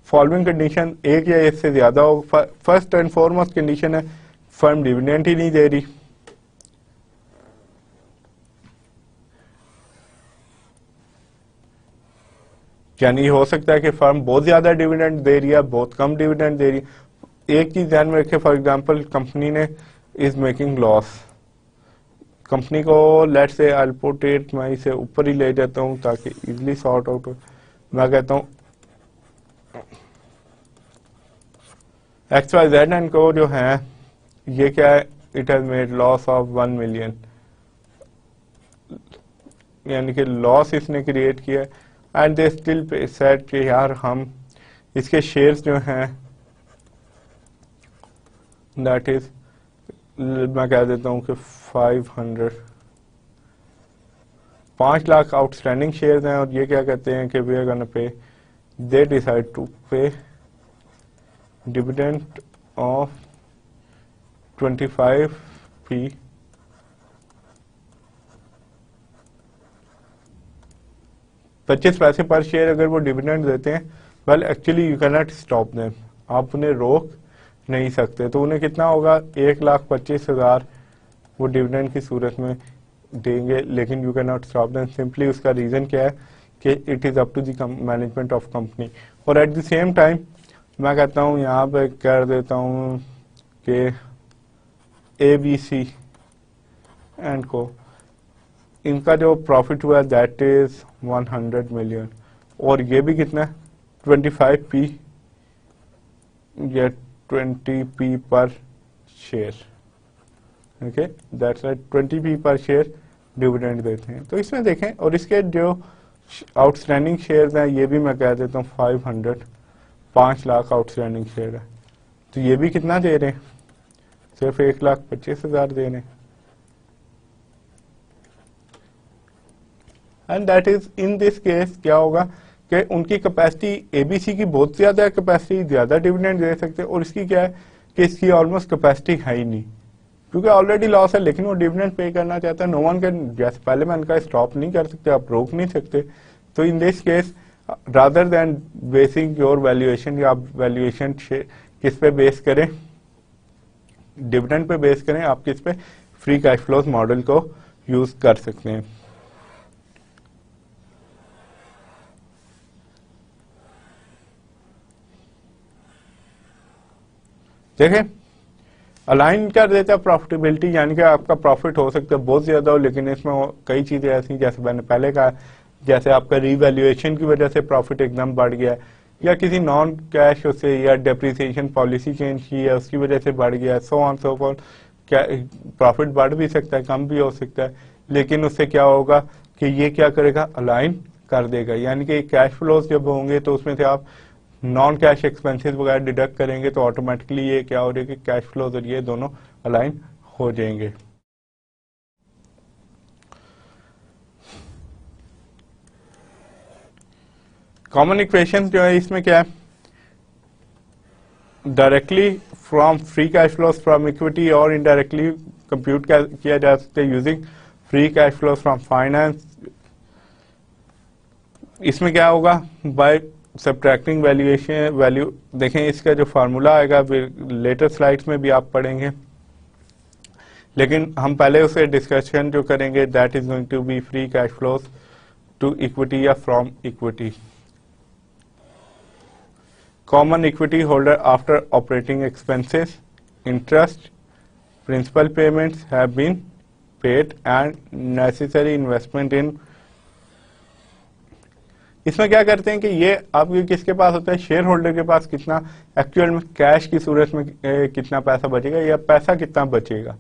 फॉलोइंग कंडीशन एक या इससे ज्यादा हो। फर्स्ट एंड फॉरमोस्ट कंडीशन है फर्म डिविडेंड ही नहीं दे रही, यानी हो सकता है कि फर्म बहुत ज्यादा डिविडेंड दे रही है, बहुत कम डिविडेंड दे रही है। एक चीज ध्यान में रखें, फॉर एग्जांपल कंपनी ने इज मेकिंग लॉस, कंपनी को let's say I put it, मैं इसे ऊपर ही ले जाता हूं ताकि इजीली सॉर्ट आउट हो। मैं कहता हूं XYZ को जो है ये क्या है, it has made loss of 1 million, यानी कि लॉस इसने क्रिएट किया, एंड दे स्टिल सेड कि यार हम इसके शेयर्स जो हैं दैट इज, मैं कह देता हूं कि 5 लाख आउटस्टैंडिंग शेयर्स हैं, और ये क्या कहते हैं कि we are gonna pay, they decide to pay dividend of 25p, $25 per share अगर वो डिविडेंड देते हैं, well actually you can not stop them, आप उन्हें रोक नहीं सकते। तो उन्हें कितना होगा, 1,25,000 वो डिविडेंड की सूरत में देंगे, लेकिन you can not stop them. Simply उसका रीज़न क्या है कि it is up to the management of company. और एट द सेम टाइम मैं कहता हूँ यहाँ पे कर देता हूँ कि ABC एंड को, इनका जो प्रॉफिट हुआ दैट इज 100 मिलियन, और ये भी कितना है 25p या 20p पर share. Okay, that's right, 20p पर शेयर डिविडेंड देते हैं। तो इसमें देखें, और इसके जो आउटस्टैंडिंग शेयर्स हैं ये भी मैं कह देता हूँ 5 लाख आउटस्टैंडिंग शेयर है। तो ये भी कितना दे रहे हैं, सिर्फ 1,25,000 दे रहे हैं। And that is in this case क्या होगा कि उनकी कैपेसिटी ABC की बहुत ज्यादा कैपेसिटी, ज्यादा डिविडेंड दे सकते हैं, और इसकी क्या है कि इसकी ऑलमोस्ट कैपेसिटी है ही नहीं, क्योंकि ऑलरेडी लॉस है, लेकिन वो डिविडेंड पे करना चाहता है। नो वन कैन, जैसे पहले मैं इनका स्टॉप नहीं कर सकते, आप रोक नहीं सकते। तो in this case rather than basin your valuation, या आप वैल्यूएशन किस पे बेस करें, डिविडेंड पे बेस करें, आप किस पे फ्री कैश फ्लोज मॉडल को यूज कर सकते हैं। देखें, अलाइन कर देता है प्रॉफिटेबिलिटी, यानी कि आपका प्रॉफिट हो सकता है बहुत ज्यादा हो, लेकिन इसमें कई चीजें ऐसी, जैसे मैंने पहले कहा, जैसे आपका रीवैल्यूएशन की वजह से प्रॉफिट एकदम बढ़ गया, या किसी नॉन कैश उससे, या डेप्रिसिएशन पॉलिसी चेंज की है उसकी वजह से बढ़ गया, सो ऑन सो फॉर। क्या प्रॉफिट बढ़ भी सकता है, कम भी हो सकता है, लेकिन उससे क्या होगा कि ये क्या करेगा, अलाइन कर देगा। यानी कि कैश फ्लोज जब होंगे तो उसमें से आप नॉन कैश एक्सपेंसेस वगैरह डिडक्ट करेंगे, तो ऑटोमेटिकली ये क्या हो रहा है कि कैश फ्लोज और ये दोनों अलाइन हो जाएंगे। कॉमन इक्वेशन जो है इसमें क्या है, directly from free cash flows from equity और इनडायरेक्टली कंप्यूट किया जा सकता है using free cash flows from finance. इसमें क्या होगा, बाय सब्ट्रैक्टिंग वैल्यूएशन वैल्यू, देखें इसका जो फार्मूला आएगा लेटर स्लाइड्स में भी आप पढ़ेंगे, लेकिन हम पहले उसे डिस्कशन जो करेंगे that is going to be free cash flows to equity या from equity. Common equity holder after operating expenses, interest, principal payments have been paid and necessary investment in. इसमें क्या करते हैं कि ये आपके किसके पास होता है, शेयर होल्डर के पास कितना एक्चुअल में कैश की सूरत में कितना पैसा बचेगा, या पैसा कितना बचेगा।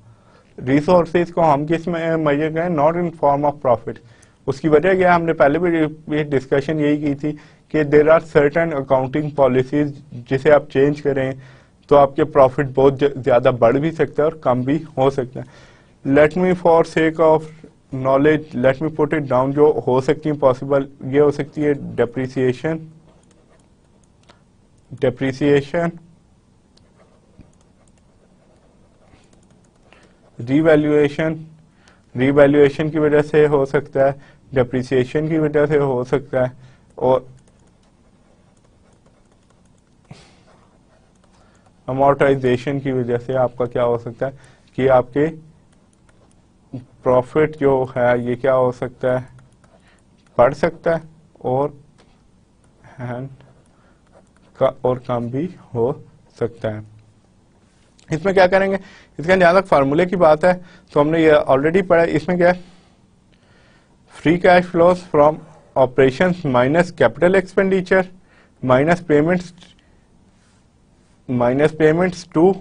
रिसोर्सेज को हम किस में मेजर करें, not in form of profit. उसकी वजह क्या है, हमने पहले भी डिस्कशन यही की थी कि there are certain accounting policies, जिसे आप चेंज करें तो आपके प्रॉफिट बहुत ज्यादा बढ़ भी सकता है और कम भी हो सकता है। Let me for sake of knowledge let me put it down, जो हो सकती है पॉसिबल, ये हो सकती है डेप्रिसिएशन, रीवैल्यूएशन की वजह से हो सकता है, डेप्रिसिएशन की वजह से हो सकता है, और अमोर्टाइजेशन की वजह से आपका क्या हो सकता है कि आपके प्रॉफिट जो है ये क्या हो सकता है, बढ़ सकता है, और कम भी हो सकता है। इसमें क्या करेंगे, इसका जहां तक फार्मूले की बात है तो हमने ये ऑलरेडी पढ़ा है। इसमें क्या है, free cash flows from operations minus capital expenditure minus payments to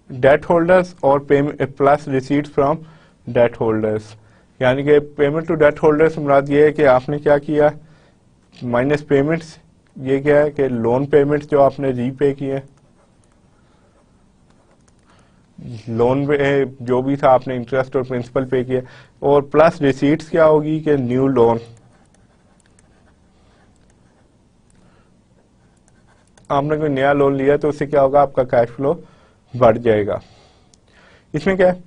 debt holders और plus receipts from debt holders. यानी कि पेमेंट टू डेट होल्डर्स मुराद ये है कि आपने क्या किया, माइनस पेमेंट्स, ये क्या है कि लोन पेमेंट्स जो आपने रीपे किए, लोन में जो भी था आपने इंटरेस्ट और प्रिंसिपल पे किया, और प्लस रिसीट्स क्या होगी कि न्यू लोन, आपने कोई नया लोन लिया तो उससे क्या होगा, आपका कैश फ्लो बढ़ जाएगा। इसमें क्या है,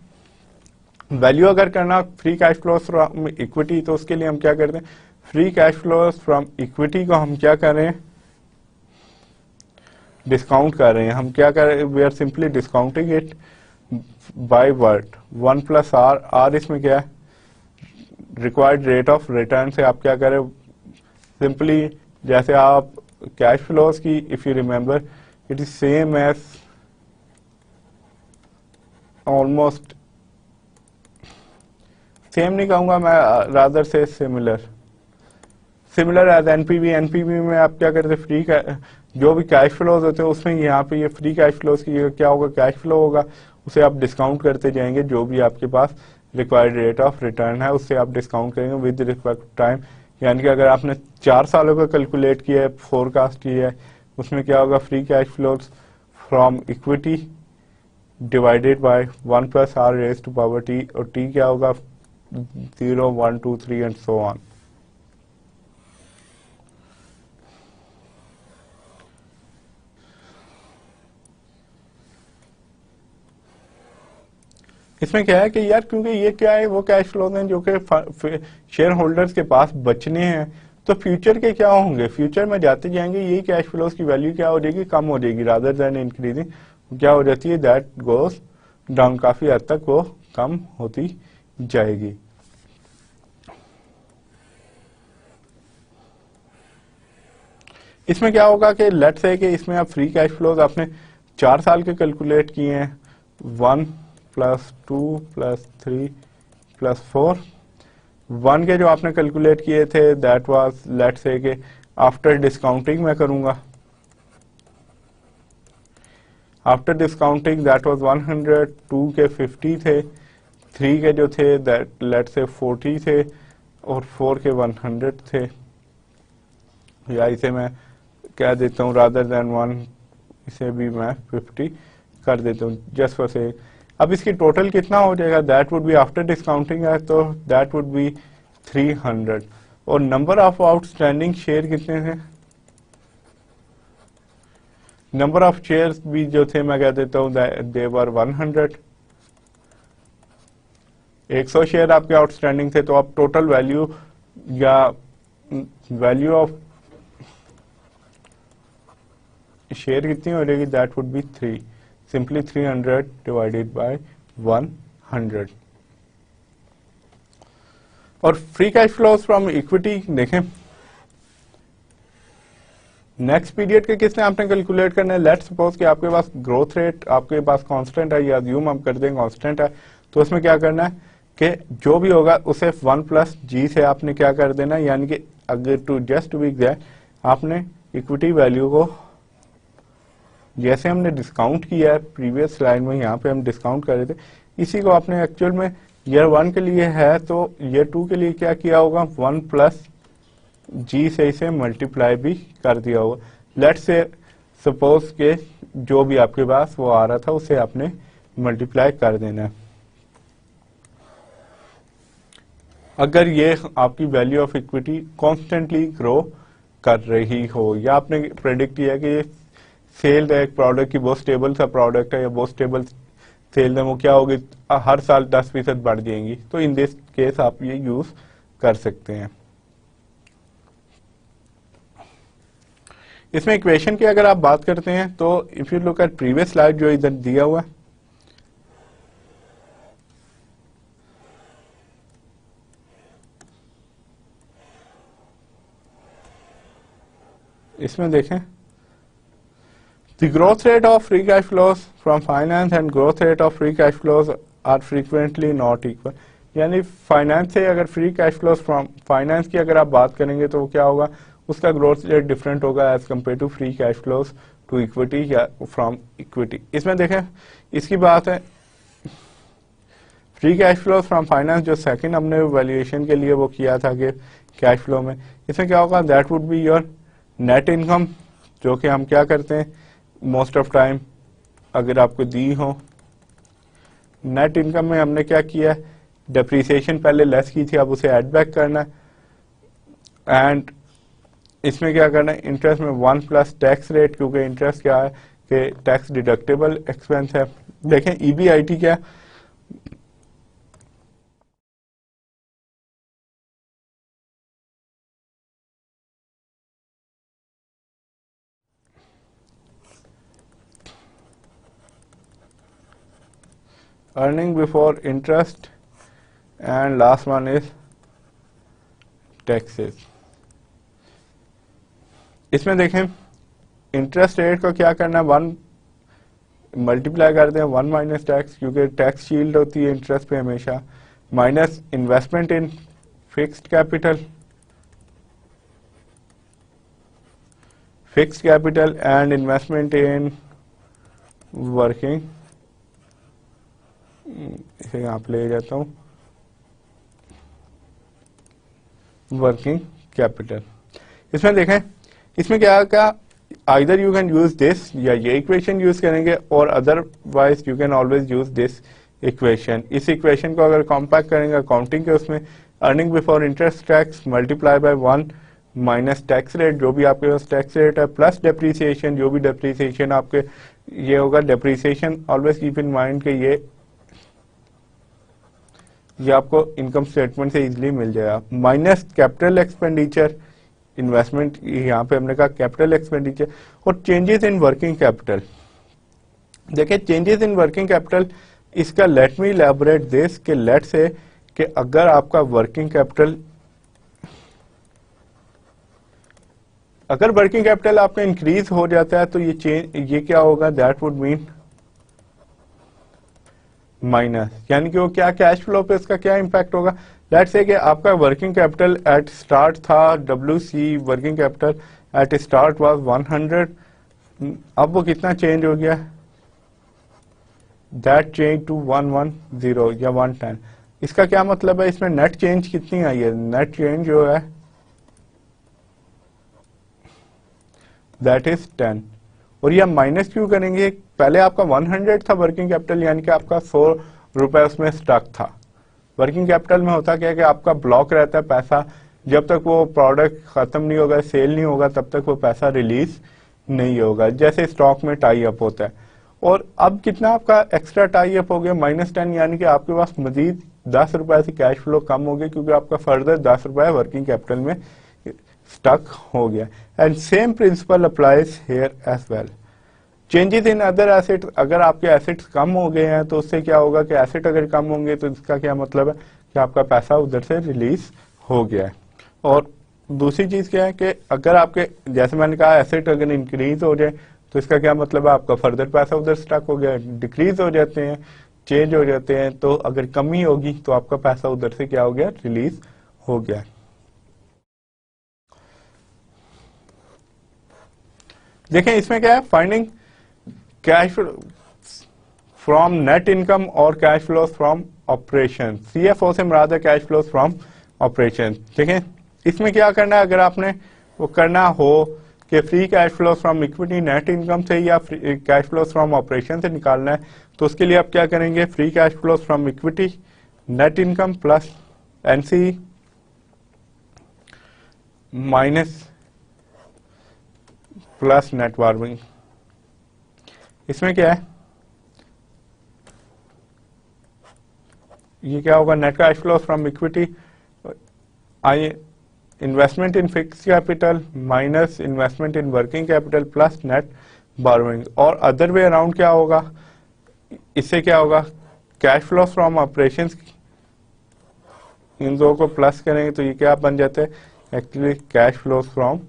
वैल्यू अगर करना free cash flow from equity, तो उसके लिए हम क्या करते हैं, free cash flow from equity को हम क्या कर रहे हैं, डिस्काउंट कर रहे हैं। हम क्या कर रहे हैं, we are simply discounting it by word 1 + r। r इसमें क्या है, रिक्वायर्ड रेट ऑफ रिटर्न से आप क्या करें, सिंपली जैसे आप कैश फ्लोज की, if you remember, it is same as almost, same नहीं कहूंगा मैं, रादर से सिमिलर एज एनपीवी। एनपीवी में आप क्या करते हैं, जो भी कैश फ्लोज होते हैं उसमें यहाँ पे ये फ्री कैश फ्लोज की जगह क्या होगा, कैश फ्लो होगा, उसे आप डिस्काउंट करते जाएंगे, जो भी आपके पास रिक्वायर्ड रेट ऑफ रिटर्न है उससे आप डिस्काउंट करेंगे विद रिस्पेक्ट टाइम। यानी कि अगर आपने 4 सालों का कैलकुलेट किया है, फोरकास्ट किया है, उसमें क्या होगा, free cash flows from equity divided by 1 plus R raise to power T, और टी क्या होगा, 0, 1, 2, 3 एंड सो ऑन। इसमें क्या है कि यार, क्योंकि ये क्या है, वो कैश फ्लोज हैं जो कि शेयर होल्डर्स के पास बचने हैं, तो फ्यूचर के क्या होंगे, फ्यूचर में जाते जाएंगे यही कैश फ्लोज की वैल्यू क्या हो जाएगी, कम हो जाएगी, रादर देन इंक्रीजिंग क्या हो जाती है, दैट गोज डाउन, काफी हद तक वो कम होती जाएगी। इसमें क्या होगा कि लेट्स से कि इसमें आप फ्री कैश फ्लोज आपने 4 साल के कैलकुलेट किए हैं, 1 प्लस 2 प्लस 3 प्लस 4, 1 के जो आपने कैलकुलेट किए थे दैट वाज, लेट्स से कि आफ्टर डिस्काउंटिंग मैं करूंगा, आफ्टर डिस्काउंटिंग दैट वाज 100, 2 के 50 थे, 3 के जो थे दैट लेट्स से 40 थे, और 4 के 100 थे, या इसे मैं कह देता हूँ रादर देन 1, इसे भी मैं 50 कर देता हूँ जस्ट फॉर से। अब इसकी टोटल कितना हो जाएगा, that would be after discounting है, तो दैट वुड बी 300। और नंबर ऑफ आउटस्टैंडिंग शेयर कितने थे, नंबर ऑफ शेयर्स भी जो थे मैं कह देता हूँ दे वर 100, 100 शेयर आपके आउटस्टैंडिंग थे, तो आप टोटल वैल्यू या वैल्यू ऑफ शेयर कितनी हो जाएगी, that would B 3, simply 300 divided by 100। और free cash flows from equity देखें, नेक्स्ट पीरियड के किसने आपने कैलकुलेट करना है, लेट्स सपोज कि आपके पास ग्रोथ रेट आपके पास कांस्टेंट है, या अज्यूम हम कर दें कांस्टेंट है, तो उसमें क्या करना है कि जो भी होगा उसे 1 प्लस जी से आपने क्या कर देना, यानी कि अगर to just to be exact आपने इक्विटी वैल्यू को जैसे हमने डिस्काउंट किया है प्रीवियस स्लाइड में, यहाँ पे हम डिस्काउंट कर रहे थे, इसी को आपने एक्चुअल में ईयर 1 के लिए है तो ईयर 2 के लिए क्या किया होगा, 1 प्लस जी से इसे मल्टीप्लाई भी कर दिया होगा। लेट्स से सपोज के जो भी आपके पास वो आ रहा था उसे आपने मल्टीप्लाई कर देना है। अगर ये आपकी value of equity constantly grow कर रही हो, या आपने प्रेडिक्ट किया कि सेल है एक प्रोडक्ट की बहुत स्टेबल सा प्रोडक्ट है, या बहुत स्टेबल सेल है, वो क्या होगी, हर साल 10% बढ़ जाएंगी, तो इन दिस केस आप ये यूज कर सकते हैं। इसमें इक्वेशन की अगर आप बात करते हैं तो if you look at previous slide जो इधर दिया हुआ है, इसमें देखें, the growth rate of free cash flows from finance and growth rate of free cash flows are frequently not equal। यानी फाइनेंस से अगर free cash flows from finance की अगर आप बात करेंगे तो क्या होगा, उसका ग्रोथ रेट डिफरेंट होगा as compare to free cash flows to equity या फ्रॉम इक्विटी। इसमें देखें, इसकी बात है free cash flows from finance जो सेकंड हमने वैल्यूएशन के लिए वो किया था कि कैश फ्लो में, इसमें क्या होगा, that would be your net income, जो कि हम क्या करते हैं मोस्ट ऑफ टाइम अगर आपको दी हो, नेट इनकम में हमने क्या किया है, डेप्रीसिएशन पहले लेस की थी, अब उसे ऐड बैक करना है, एंड इसमें क्या करना है, इंटरेस्ट में 1 प्लस टैक्स रेट, क्योंकि इंटरेस्ट क्या है कि टैक्स डिडक्टेबल एक्सपेंस है। देखें ईबीआईटी क्या है, earning before interest, and last one is taxes. इसमें देखें इंटरेस्ट रेट को क्या करना है, 1 मल्टीप्लाई करते हैं 1 माइनस टैक्स, क्योंकि टैक्स शील्ड होती है इंटरेस्ट पे हमेशा, minus investment in fixed capital and investment in working, इसे यहां पे ले जाता हूं, वर्किंग कैपिटल। इसमें देखें इसमें क्या क्या, either you can use this, या ये इक्वेशन यूज करेंगे, और otherwise you can always use this equation. इस इक्वेशन को अगर कॉम्पैक्ट करेंगे अकाउंटिंग के उसमें, earning before interest tax multiply by 1 minus tax rate, जो भी आपके पास टैक्स रेट है, प्लस डेप्रीसिएशन, जो भी डेप्रीसिएशन आपके ये होगा, depreciation always keep in mind कि ये आपको इनकम स्टेटमेंट से इजीली मिल जाएगा, माइनस कैपिटल एक्सपेंडिचर, इन्वेस्टमेंट यहाँ पे हमने कहा कैपिटल एक्सपेंडिचर, और चेंजेस इन वर्किंग कैपिटल। देखिए चेंजेस इन वर्किंग कैपिटल, इसका लेट मी इलैबोरेट दिस, कि लेट से कि अगर आपका वर्किंग कैपिटल आपका इंक्रीज हो जाता है तो ये क्या होगा, दैट वुड मीन माइनस, यानी कि वो क्या कैश फ्लो पे इसका क्या इंपैक्ट होगा। लेट्स से कि आपका वर्किंग कैपिटल एट स्टार्ट था, WC working capital eight start was 100, अब वो कितना चेंज हो गया, दैट चेंज टू 110 या 110। इसका क्या मतलब है, इसमें नेट चेंज कितनी आई है, नेट चेंज जो है दैट इज 10। और यह माइनस क्यों करेंगे, पहले आपका 100 था वर्किंग कैपिटल, यानी कि आपका 100 रुपए उसमें स्टक था। वर्किंग कैपिटल में होता क्या है कि आपका ब्लॉक रहता है पैसा, जब तक वो प्रोडक्ट खत्म नहीं होगा, सेल नहीं होगा, तब तक वो पैसा रिलीज नहीं होगा, जैसे स्टॉक में टाई अप होता है। और अब कितना आपका एक्स्ट्रा टाई अप हो गया, -10, यानी कि आपके पास मजीद 10 रुपए से कैश फ्लो कम हो गया, क्योंकि आपका फर्दर 10 रुपए वर्किंग कैपिटल में स्टक हो गया। And same principle applies here as well. Changes in other asset, अगर आपके एसेट्स कम हो गए हैं तो उससे क्या होगा कि एसेट अगर कम होंगे तो इसका क्या मतलब है कि आपका पैसा उधर से रिलीज हो गया है। और दूसरी चीज क्या है कि अगर आपके, जैसे मैंने कहा, एसेट अगर इंक्रीज हो जाए तो इसका क्या मतलब है, आपका फर्दर पैसा उधर स्टक हो गया, डिक्रीज हो जाते हैं, चेंज हो जाते हैं, तो अगर कमी होगी तो आपका पैसा उधर से क्या हो गया, रिलीज हो गया। देखें इसमें क्या है, finding cash from net income और cash flows from operation. CFO से मुराद है कैश फ्लोज फ्रॉम ऑपरेशन। देखें इसमें क्या करना है, अगर आपने वो करना हो कि free cash flows from equity net income से या कैश फ्लोज फ्रॉम ऑपरेशन से निकालना है, तो उसके लिए आप क्या करेंगे, free cash flows from equity net income plus NCE minus plus net borrowing. इसमें क्या है, ये क्या होगा, net cash flow from equity I investment in fix capital minus investment in working capital plus net borrowing. और other way around क्या होगा, इससे क्या होगा, कैश फ्लो फ्रॉम ऑपरेशंस, इन दो को प्लस करेंगे तो ये क्या बन जाता है, actually cash flow from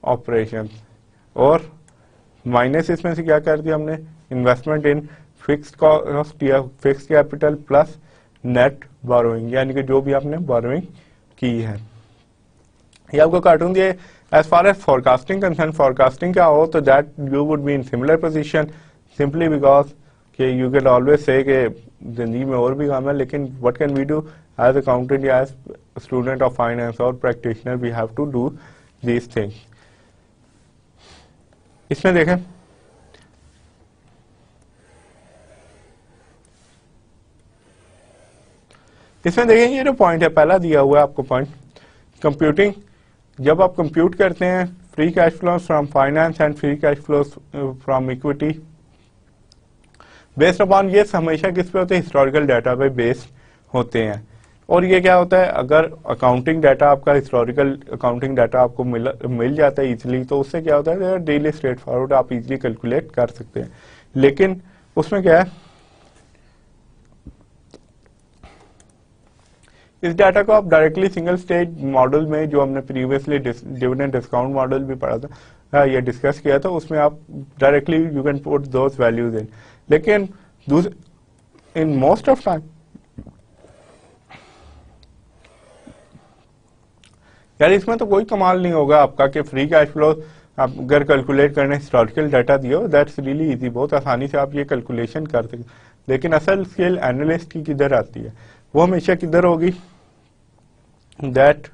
operations, और माइनस इसमें से क्या कर दिया हमने, इन्वेस्टमेंट इन फिक्स्ड कॉस्ट या fixed capital plus net borrowing, यानी कि जो भी आपने बोरोइंग की है। ये आपको कार्टून दिए। As far as forecasting concern, forecasting क्या हो तो that you would be in similar position, simply because कि यू कैन ऑलवेज से कि जिंदगी में और भी काम है, लेकिन what can we do as accountant या एज स्टूडेंट ऑफ फाइनेंस और practitioner, we have to do these things. इसमें देखें ये जो पॉइंट है पहला दिया हुआ है आपको पॉइंट, कंप्यूटिंग, जब आप कंप्यूट करते हैं free cash flow from finance and free cash flow from equity, based upon, ये हमेशा किस पे होते हैं, हिस्टोरिकल डाटा पे बेस्ड होते हैं। और ये क्या होता है, अगर अकाउंटिंग डाटा आपका, हिस्टोरिकल अकाउंटिंग डाटा आपको मिल जाता है इजीली, तो उससे क्या होता है, डेली स्ट्रेट फॉरवर्ड आप इजीली कैलकुलेट कर सकते हैं। लेकिन उसमें क्या है, इस डाटा को आप डायरेक्टली सिंगल स्टेज मॉडल में, जो हमने प्रीवियसली डिविडेंड डिस्काउंट मॉडल भी पढ़ा था या डिस्कस किया था, उसमें आप directly you can put those values in. लेकिन इन मोस्ट ऑफ टाइम यार इसमें तो कोई कमाल नहीं होगा आपका कि फ्री कैश फ्लो आप अगर कैलकुलेट करने हिस्टोरिकल डाटा दियो, दैट्स रियली इजी, बहुत आसानी से आप ये कैलकुलेशन कर सकते। लेकिन असल स्किल एनालिस्ट की किधर आती है? वो हमेशा किधर होगी? दैट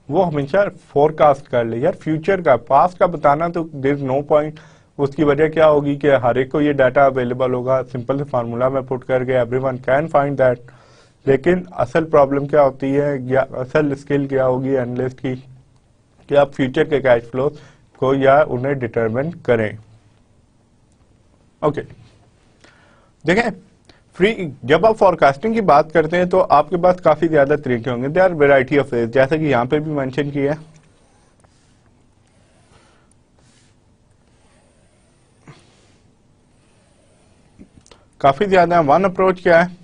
वो हमेशा फोरकास्ट कर ले यार, फ्यूचर का। पास्ट का बताना तो देयर इज नो पॉइंट। उसकी वजह क्या होगी कि हर एक को ये डाटा अवेलेबल होगा, सिंपल से फार्मूला में पुट करके एवरीवन कैन फाइंड दैट। लेकिन असल प्रॉब्लम क्या होती है या असल स्किल क्या होगी एनालिस्ट की कि आप फ्यूचर के कैश फ्लो को या उन्हें डिटरमिन करें। ओके देखें, जब आप फॉरकास्टिंग की बात करते हैं तो आपके पास काफी ज्यादा तरीके होंगे। There are variety of ways, जैसे कि यहां पे भी मेंशन किया है। काफी ज्यादा। वन अप्रोच क्या है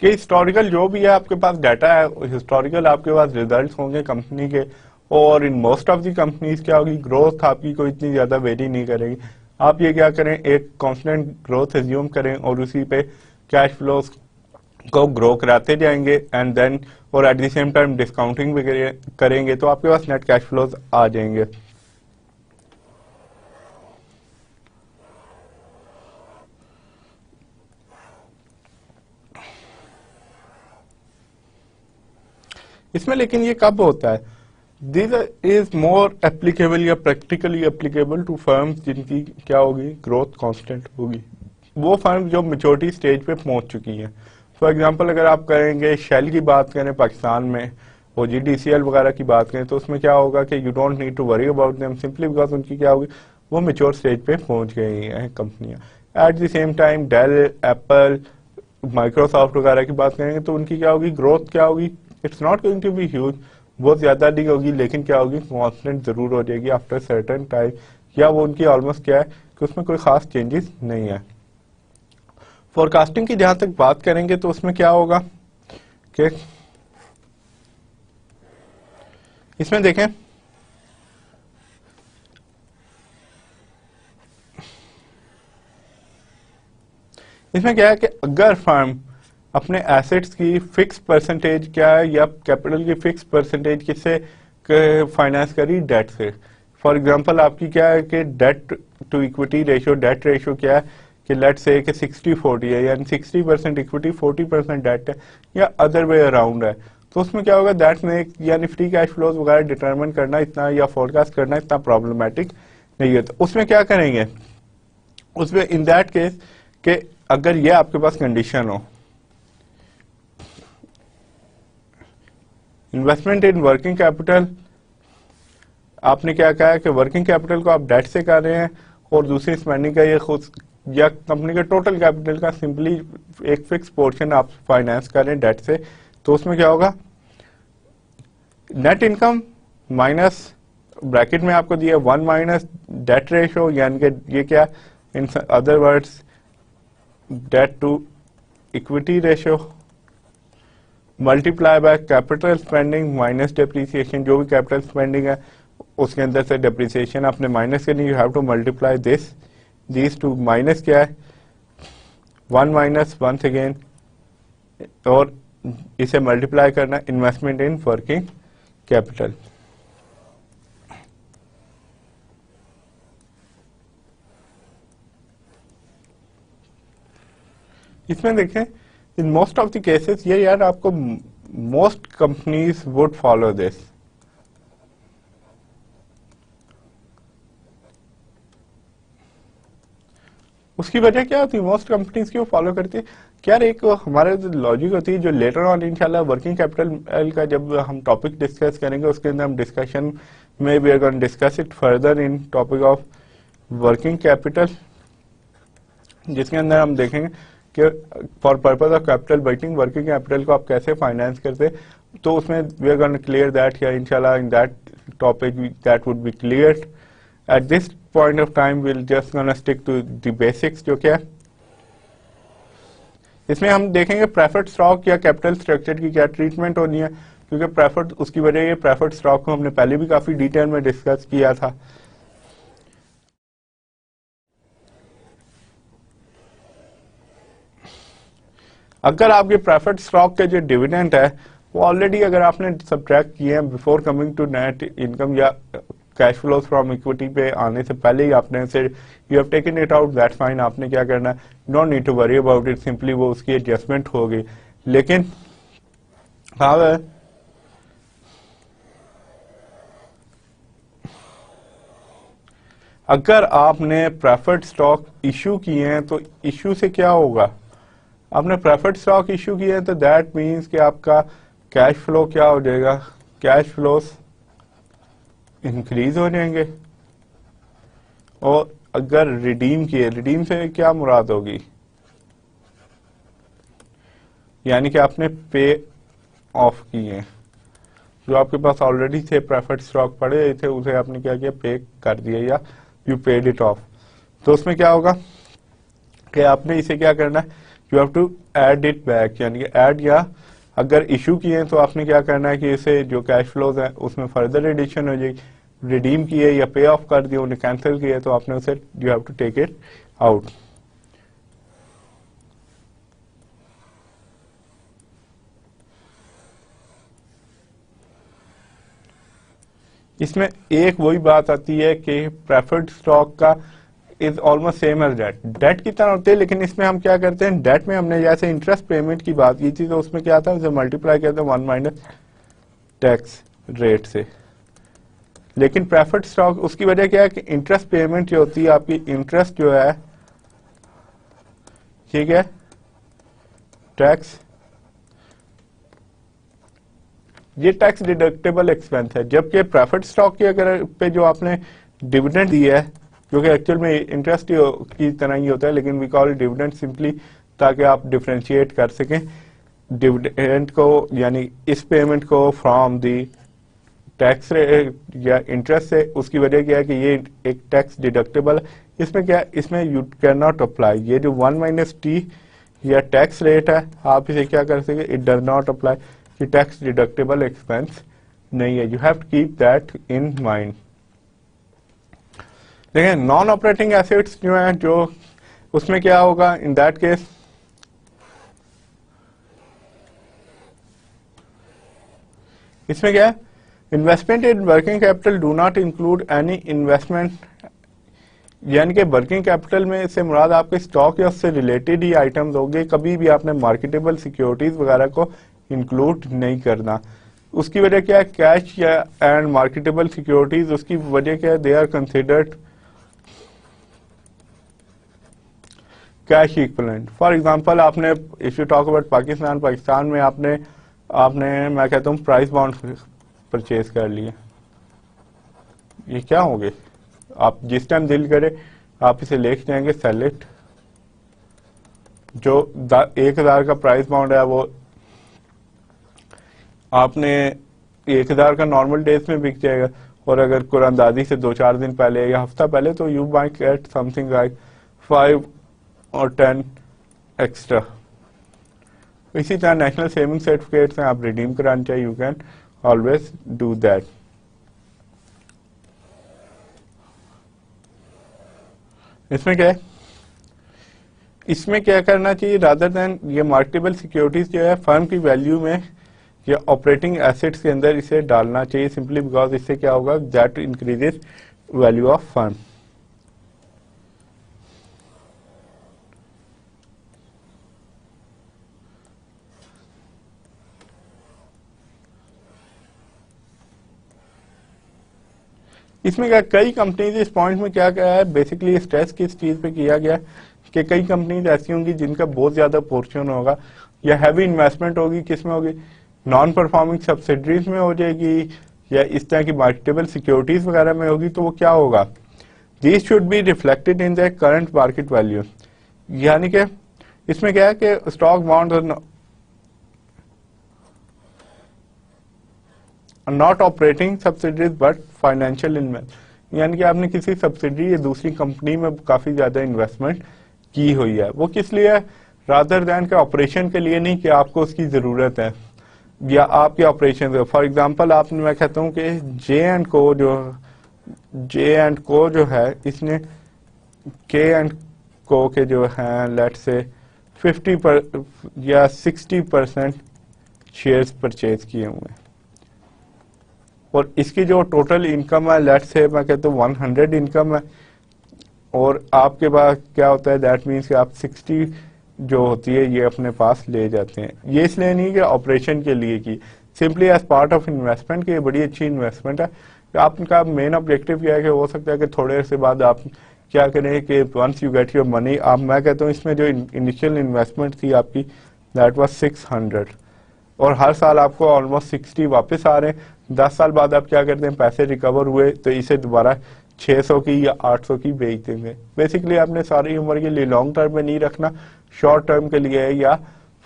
कि हिस्टोरिकल जो भी है आपके पास डाटा है, हिस्टोरिकल आपके पास रिजल्ट्स होंगे कंपनी के, और in most of the companies क्या होगी, ग्रोथ आपकी कोई इतनी ज्यादा वेरी नहीं करेगी। आप ये क्या करें, एक कांस्टेंट ग्रोथ एज्यूम करें और उसी पे कैश फ्लोस को ग्रो कराते जाएंगे एंड देन और at the same time discounting भी करेंगे तो आपके पास नेट कैश फ्लोस आ जाएंगे। इसमें लेकिन ये कब होता है? दिस इज मोर एप्लीकेबल या प्रैक्टिकली एप्लीकेबल टू फर्म्स जिनकी क्या होगी, ग्रोथ कांस्टेंट होगी। वो फर्म जो मेच्योरिटी स्टेज पे पहुंच चुकी हैं। फॉर एग्जांपल अगर आप करेंगे शेल की बात करें पाकिस्तान में, और GDCL वगैरह की बात करें, तो उसमें क्या होगा कि you don't need to worry about them simply because उनकी क्या होगी, वो मेच्योर स्टेज पे पहुंच गई हैं कंपनियां। At the same time Dell, Apple, Microsoft वगैरह की बात करेंगे तो उनकी क्या होगी, ग्रोथ क्या होगी, it's not going to be huge, बहुत ज्यादा नहीं होगी, लेकिन क्या होगी, कॉन्स्टेंट जरूर हो जाएगी आफ्टर सर्टेन टाइम, या वो उनकी ऑलमोस्ट क्या है कि उसमें कोई खास चेंजेस नहीं है। फोरकास्टिंग की जहां तक बात करेंगे तो उसमें क्या होगा कि इसमें देखें इसमें क्या है कि अगर फर्म अपने एसेट्स की फिक्स परसेंटेज क्या है या कैपिटल की फिक्स परसेंटेज किससे फाइनेंस करी, डेट से। फॉर एग्जांपल आपकी क्या है कि debt to equity ratio, debt ratio क्या है कि लेट से कि 60-40 है, यानी 60% इक्विटी 40% डेट है, या अदर वे अराउंड है। तो उसमें क्या होगा, दैट में यानी फ्री कैश फ्लोज वगैरह डिटरमिन करना इतना या फोरकास्ट करना इतना प्रॉब्लमेटिक नहीं है। तो उसमें क्या करेंगे, उसमें इन दैट केस कि अगर ये आपके पास कंडीशन हो, इन्वेस्टमेंट इन वर्किंग कैपिटल, आपने क्या कहा कि वर्किंग कैपिटल को आप डेट से कर रहे हैं और दूसरी स्पेंडिंग का ये खुद या कंपनी के टोटल कैपिटल का सिंपली एक फिक्स पोर्शन आप फाइनेंस कर रहे हैं डेट से, तो उसमें क्या होगा, नेट इनकम माइनस ब्रैकेट में आपको दिया 1 माइनस डेट रेशियो, यानी कि ये क्या, in other words debt to equity ratio multiply by capital spending minus depreciation, जो भी कैपिटल स्पेंडिंग है उसके अंदर से डेप्रिसिएशन आपने माइनस करनी, you have to multiply this to, minus क्या है 1 माइनस वंस अगेन, और इसे मल्टीप्लाई करना इन्वेस्टमेंट इन वर्किंग कैपिटल। इसमें देखें in most of the cases ये यार आपको most companies would follow this. उसकी वजह क्या होती है, मोस्ट कंपनीज क्यों फॉलो करती है? क्या एक हमारे जो लॉजिक होती है, जो लेटर ऑन इंशाल्लाह वर्किंग कैपिटल का जब हम टॉपिक डिस्कस करेंगे उसके अंदर हम डिस्कशन में we are going to discuss it further in topic of working capital, जिसके अंदर हम देखेंगे कि for purpose of capital budgeting working capital को आप कैसे फाइनेंस करते, तो उसमें we are going to clear that, या इंशाल्लाह in that topic that would be clear. At this point of time will just gonna stick to the basics, जो क्या इसमें हम देखेंगे प्रेफर्ड स्टॉक या कैपिटल स्ट्रक्चर की क्या ट्रीटमेंट होनी है, क्योंकि प्रेफर्ड उसकी वजह ये प्रेफर्ड स्टॉक को हमने पहले भी काफी डिटेल में डिस्कस किया था। अगर आपके प्रेफर्ड स्टॉक के जो डिविडेंड है वो ऑलरेडी अगर आपने सब्ट्रैक्ट किए हैं before coming to net income या कैश फ्लोज फ्रॉम इक्विटी पे आने से पहले ही आपने से you have taken it out, that's fine, आपने क्या करना है, don't need to worry about it, simply वो उसकी एडजस्टमेंट होगी। लेकिन हाँ, अगर आपने प्रेफर्ड स्टॉक इशू किए हैं तो इशू से क्या होगा, आपने प्रेफर्ड स्टॉक इशू किया है तो दैट मीन्स कि आपका कैश फ्लो क्या हो जाएगा, कैश फ्लोस इंक्रीज हो जाएंगे। और अगर रिडीम किए, रिडीम से क्या मुराद होगी, यानी कि आपने पे ऑफ किए, जो आपके पास ऑलरेडी थे प्रेफर्ड स्टॉक पड़े थे उसे आपने क्या किया, पे कर दिया या यू पेड इट ऑफ। तो उसमें क्या होगा कि आपने इसे क्या करना है, you have to add it back, यानी कि ऐड, या अगर इशू किए तो आपने क्या करना है कि इसे जो कैश फ्लोज है उसमें फर्दर एडिशन हो जाएगी। रिडीम किए या पे ऑफ कर दिए, उन्हें कैंसिल किए तो आपने उसे you have to take it out. इसमें एक वही बात आती है कि प्रेफर्ड स्टॉक का is almost same as debt, debt की तरह होते हैं, लेकिन इसमें हम क्या करते हैं, डेट में हमने जैसे इंटरेस्ट पेमेंट की बात की थी तो उसमें क्या था, उसे मल्टीप्लाई करते हैं 1 माइनस टैक्स रेट से। लेकिन प्रेफर्ड स्टॉक उसकी वजह क्या है कि इंटरेस्ट पेमेंट जो होती है आपकी, इंटरेस्ट जो है, ठीक है, टैक्स, ये टैक्स डिडक्टेबल एक्सपेंस है, जबकि प्रेफर्ड स्टॉक की अगर पे जो आपने डिविडेंड दिया है, जो कि एक्चुअल में इंटरेस्ट की तरह ही होता है, लेकिन वी कॉल डिविडेंड सिंपली ताकि आप डिफरेंशिएट कर सकें डिविडेंड को, यानी इस पेमेंट को फ्रॉम दी टैक्स या इंटरेस्ट से। उसकी वजह क्या है कि ये एक टैक्स डिडक्टेबल, इसमें क्या, इसमें यू कैन नॉट अप्लाई, ये जो 1 माइनस टी या टैक्स रेट है आप इसे क्या कर सके, इट डज नॉट अप्लाई, कि टैक्स डिडक्टेबल एक्सपेंस नहीं है, you have to keep that in mind. देखिए नॉन ऑपरेटिंग एसेट्स जो है, जो उसमें क्या होगा इन दैट केस, इसमें क्या है, investment in working capital do not include any investment, यानी कि वर्किंग कैपिटल में से मुराद आपके स्टॉक या उससे रिलेटेड ही आइटम्स होंगे, कभी भी आपने मार्केटेबल सिक्योरिटीज वगैरह को इंक्लूड नहीं करना। उसकी वजह क्या है, कैश या एंड मार्केटेबल सिक्योरिटीज, उसकी वजह क्या है, they are considered cash equivalent. For example आपने, if you talk about Pakistan, Pakistan में आपने मैं कहता हूँ प्राइस बॉन्ड परचेज कर लिए, ये क्या होंगे, आप जिस टाइम दिल करे आप इसे लेके जाएंगे, सेल इट, जो 1000 का प्राइस बॉन्ड है वो आपने 1000 का नॉर्मल डेज में बिक जाएगा, और अगर कुरानदाजी से 2-4 दिन पहले या हफ्ता पहले तो you might get something like 5 और 10 एक्स्ट्रा। इसी तरह नेशनल सेविंग सर्टिफिकेट्स हैं, आप रिडीम कराना चाहिए, you can always do that. इसमें क्या है, इसमें क्या करना चाहिए, रादर देन ये मार्केटेबल सिक्योरिटीज जो है फर्म की वैल्यू में या ऑपरेटिंग एसेट्स के अंदर इसे डालना चाहिए, सिंपली बिकॉज इससे क्या होगा, that increases value of firm. इसमें क्या, कई कंपनीज इस पॉइंट में क्या क्या है, बेसिकली स्ट्रेस किस चीज पे किया गया कि कई कंपनीज ऐसी होंगी जिनका बहुत ज्यादा पोर्शन होगा या हैवी इन्वेस्टमेंट होगी, किस में होगी, नॉन परफॉर्मिंग सब्सिडरीज में हो जाएगी या इस तरह की मार्केटेबल सिक्योरिटीज वगैरह में होगी, तो वो क्या होगा, this should be reflected in the current market value. यानी कि इसमें क्या है कि stock bond not operating subsidiaries but financial यानी कि आपने किसी सब्सिडी या दूसरी कंपनी में काफी ज्यादा इन्वेस्टमेंट की हुई है। वो किस लिए है? रादर दैन के ऑपरेशन के लिए नहीं कि आपको उसकी जरूरत है या आपके ऑपरेशन। फॉर एग्जांपल आपने, मैं कहता हूं कि जे एंड को जो है इसने के एंड को के जो है लेट से 50 या 60% शेयर्स परचेज किए हुए हैं और इसकी जो टोटल इनकम है लेट से मैं कहता हूँ 100 इनकम है और आपके पास क्या होता है, दैट मीन्स कि आप 60 जो होती है ये अपने पास ले जाते हैं। ये इसलिए नहीं कि ऑपरेशन के लिए की, simply as part of investment की बड़ी अच्छी इन्वेस्टमेंट है। आपका मेन ऑब्जेक्टिव क्या है कि हो सकता है कि थोड़े से बाद आप क्या करें कि once you get your money, आप, मैं कहता हूँ इसमें जो इनिशियल इन्वेस्टमेंट थी आपकी दैट वाज 600 और हर साल आपको ऑलमोस्ट 60 वापस आ रहे हैं। 10 साल बाद आप क्या करते हैं, पैसे रिकवर हुए तो इसे दोबारा 600 की या 800 की बेच देंगे। बेसिकली आपने सारी उम्र के लिए लॉन्ग टर्म में नहीं रखना, शॉर्ट टर्म के लिए या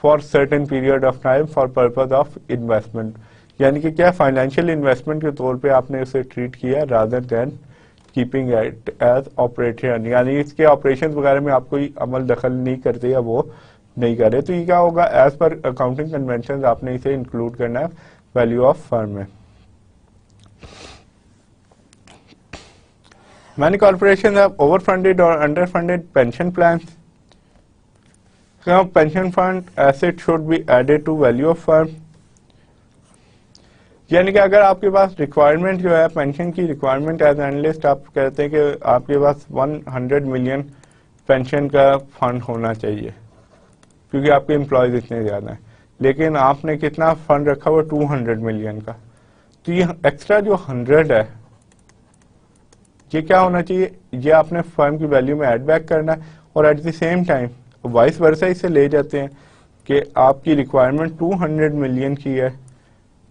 for certain period of time for purpose of investment, यानी कि क्या फाइनेंशियल इन्वेस्टमेंट के तौर पे आपने उसे ट्रीट किया rather than keeping it as operation, यानी इसके ऑपरेशन वगैरह में आप कोई अमल दखल नहीं करते या वो नहीं कर रहे। तो ये क्या होगा, एज पर अकाउंटिंग कन्वेंशन आपने इसे इंक्लूड करना है वैल्यू ऑफ फर्म में। Many corporations have overfunded or underfunded pension plans. So pension fund asset should be added to value of firm. यानी कि अगर आपके पास रिक्वायरमेंट जो है पेंशन की रिक्वायरमेंट एज एनालिस्ट, आप कहते हैं कि आपके पास 100 मिलियन पेंशन का फंड होना चाहिए क्योंकि आपके एम्प्लॉयज इतने ज्यादा हैं, लेकिन आपने कितना फंड रखा हुआ 200 मिलियन का, तो ये एक्स्ट्रा जो 100 है ये क्या होना चाहिए, ये आपने फर्म की वैल्यू में ऐड बैक करना है और at the same time vice versa इसे ले जाते हैं कि आपकी रिक्वायरमेंट 200 मिलियन की है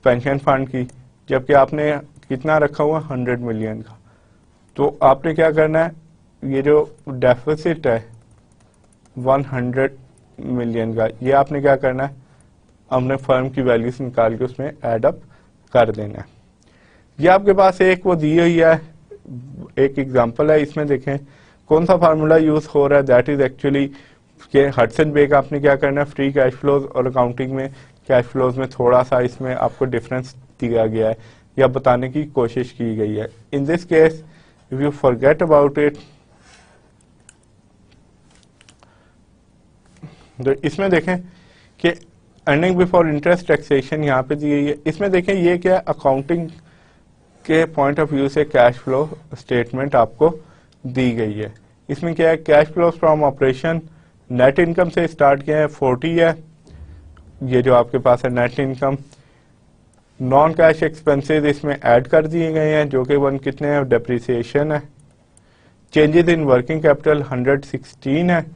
पेंशन फंड की, जबकि आपने कितना रखा हुआ 100 मिलियन का। तो आपने क्या करना है, ये जो डेफिसिट है 100 मिलियन का, ये आपने क्या करना है, हमने फर्म की वैल्यू से निकाल के उसमें एड अप कर देना है। ये आपके पास एक वो दी हुई है, एक एग्जांपल है, इसमें देखें कौन सा फार्मूला यूज हो रहा है, दैट इज एक्चुअली के हडसन बे का आपने क्या करना है, फ्री कैश फ्लोज और अकाउंटिंग में कैश फ्लोज में थोड़ा सा इसमें आपको डिफरेंस दिया गया है या बताने की कोशिश की गई है। In this case if you forget about it, तो इसमें देखें कि अर्निंग बिफोर इंटरेस्ट टैक्सेशन यहाँ पे दी गई है। इसमें देखें ये क्या अकाउंटिंग के पॉइंट ऑफ व्यू से कैश फ्लो स्टेटमेंट आपको दी गई है। इसमें क्या है, cash flow from operation net income से स्टार्ट किया है 40 है, ये जो आपके पास है net income. Non cash expenses इसमें ऐड कर दिए गए हैं जो कि वन कितने हैं, डेप्रिसिएशन है। चेंजेस इन वर्किंग कैपिटल 116 है,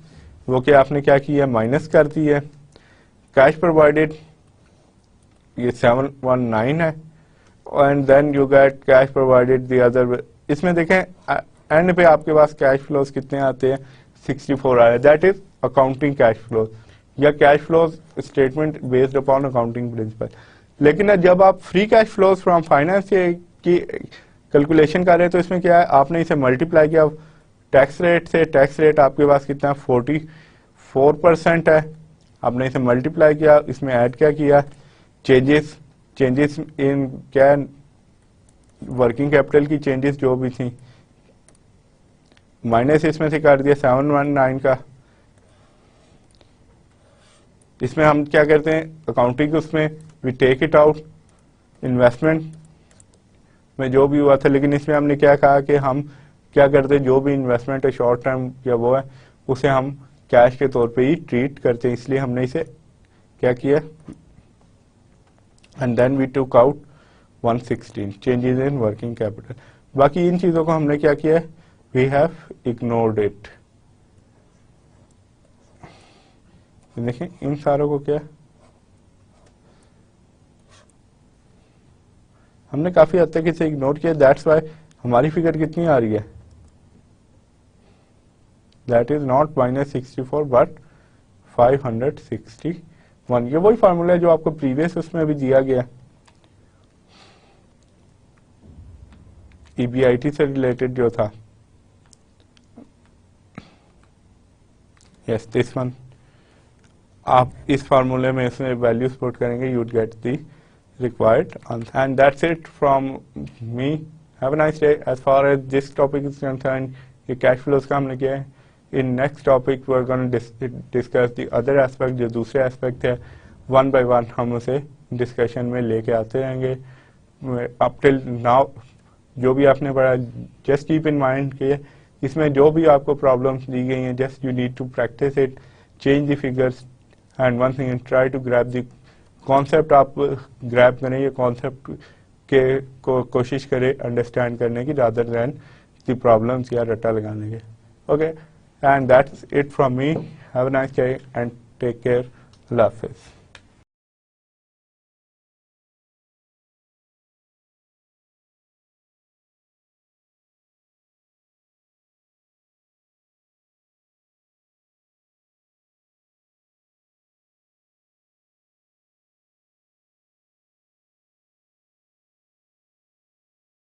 वो कि आपने क्या किया, माइनस कर दी है। कैश प्रोवाइडेड ये 719 है and then you get cash provided the other. इसमें देखें एंड पे आपके पास कैश फ्लोज कितने आते हैं, 64 आ रहे हैं, that is accounting cash flows या cash flows statement based upon accounting principle. लेकिन जब आप free cash flows from finance की कैलकुलेशन कर रहे हैं तो इसमें क्या है, आपने इसे मल्टीप्लाई किया टैक्स रेट से, टैक्स रेट आपके पास कितना 44% है, आपने इसे मल्टीप्लाई किया, इसमें ऐड क्या किया, चेंजेस इन क्या वर्किंग कैपिटल की चेंजेस जो भी थी माइनस इसमें से कर दिया 719 का। इसमें हम क्या करते हैं, अकाउंटिंग उसमें we take it out investment में जो भी हुआ था, लेकिन इसमें हमने क्या कहा कि हम क्या करते हैं, जो भी इन्वेस्टमेंट है शॉर्ट टर्म या वो है उसे हम कैश के तौर पे ही ट्रीट करते हैं, इसलिए हमने इसे क्या किया and then we took out 116 changes in working capital. बाकी इन चीजों को हमने क्या किया, वी हैव इग्नोर्ड इट। देखें इन सारों को क्या हमने काफी हद तक इसे इग्नोर किया, दैट्स वाई हमारी फिगर कितनी आ रही है, दैट इज नॉट -64 बट 561। ये वही फार्मूला है जो आपको प्रीवियस उसमें भी दिया गया। EBIT से रिलेटेड जो था, यस दिस वन, आप इस फार्मूले में इसमें वैल्यूज पुट करेंगे, you'd get the required answer. And that's it from me. Have a nice day. As far as this topic is concerned, ये cash flows का हमने किया है. In next topic we're going to discuss the other aspect, जो दूसरे aspect है, one by one हम उसे discussion में लेके आते रहेंगे. Up till now जो भी आपने पढ़ा, just keep in mind कि इसमें जो भी आपको problems दी गई हैं, just you need to practice it, change the figures, and one thing, try to grab the concept. आप grab करें ये concept के को कोशिश करें understand करने की, rather than the problems या रट्टा लगाने के. Okay, and that's it from me. Have a nice day and take care. Allah Hafiz.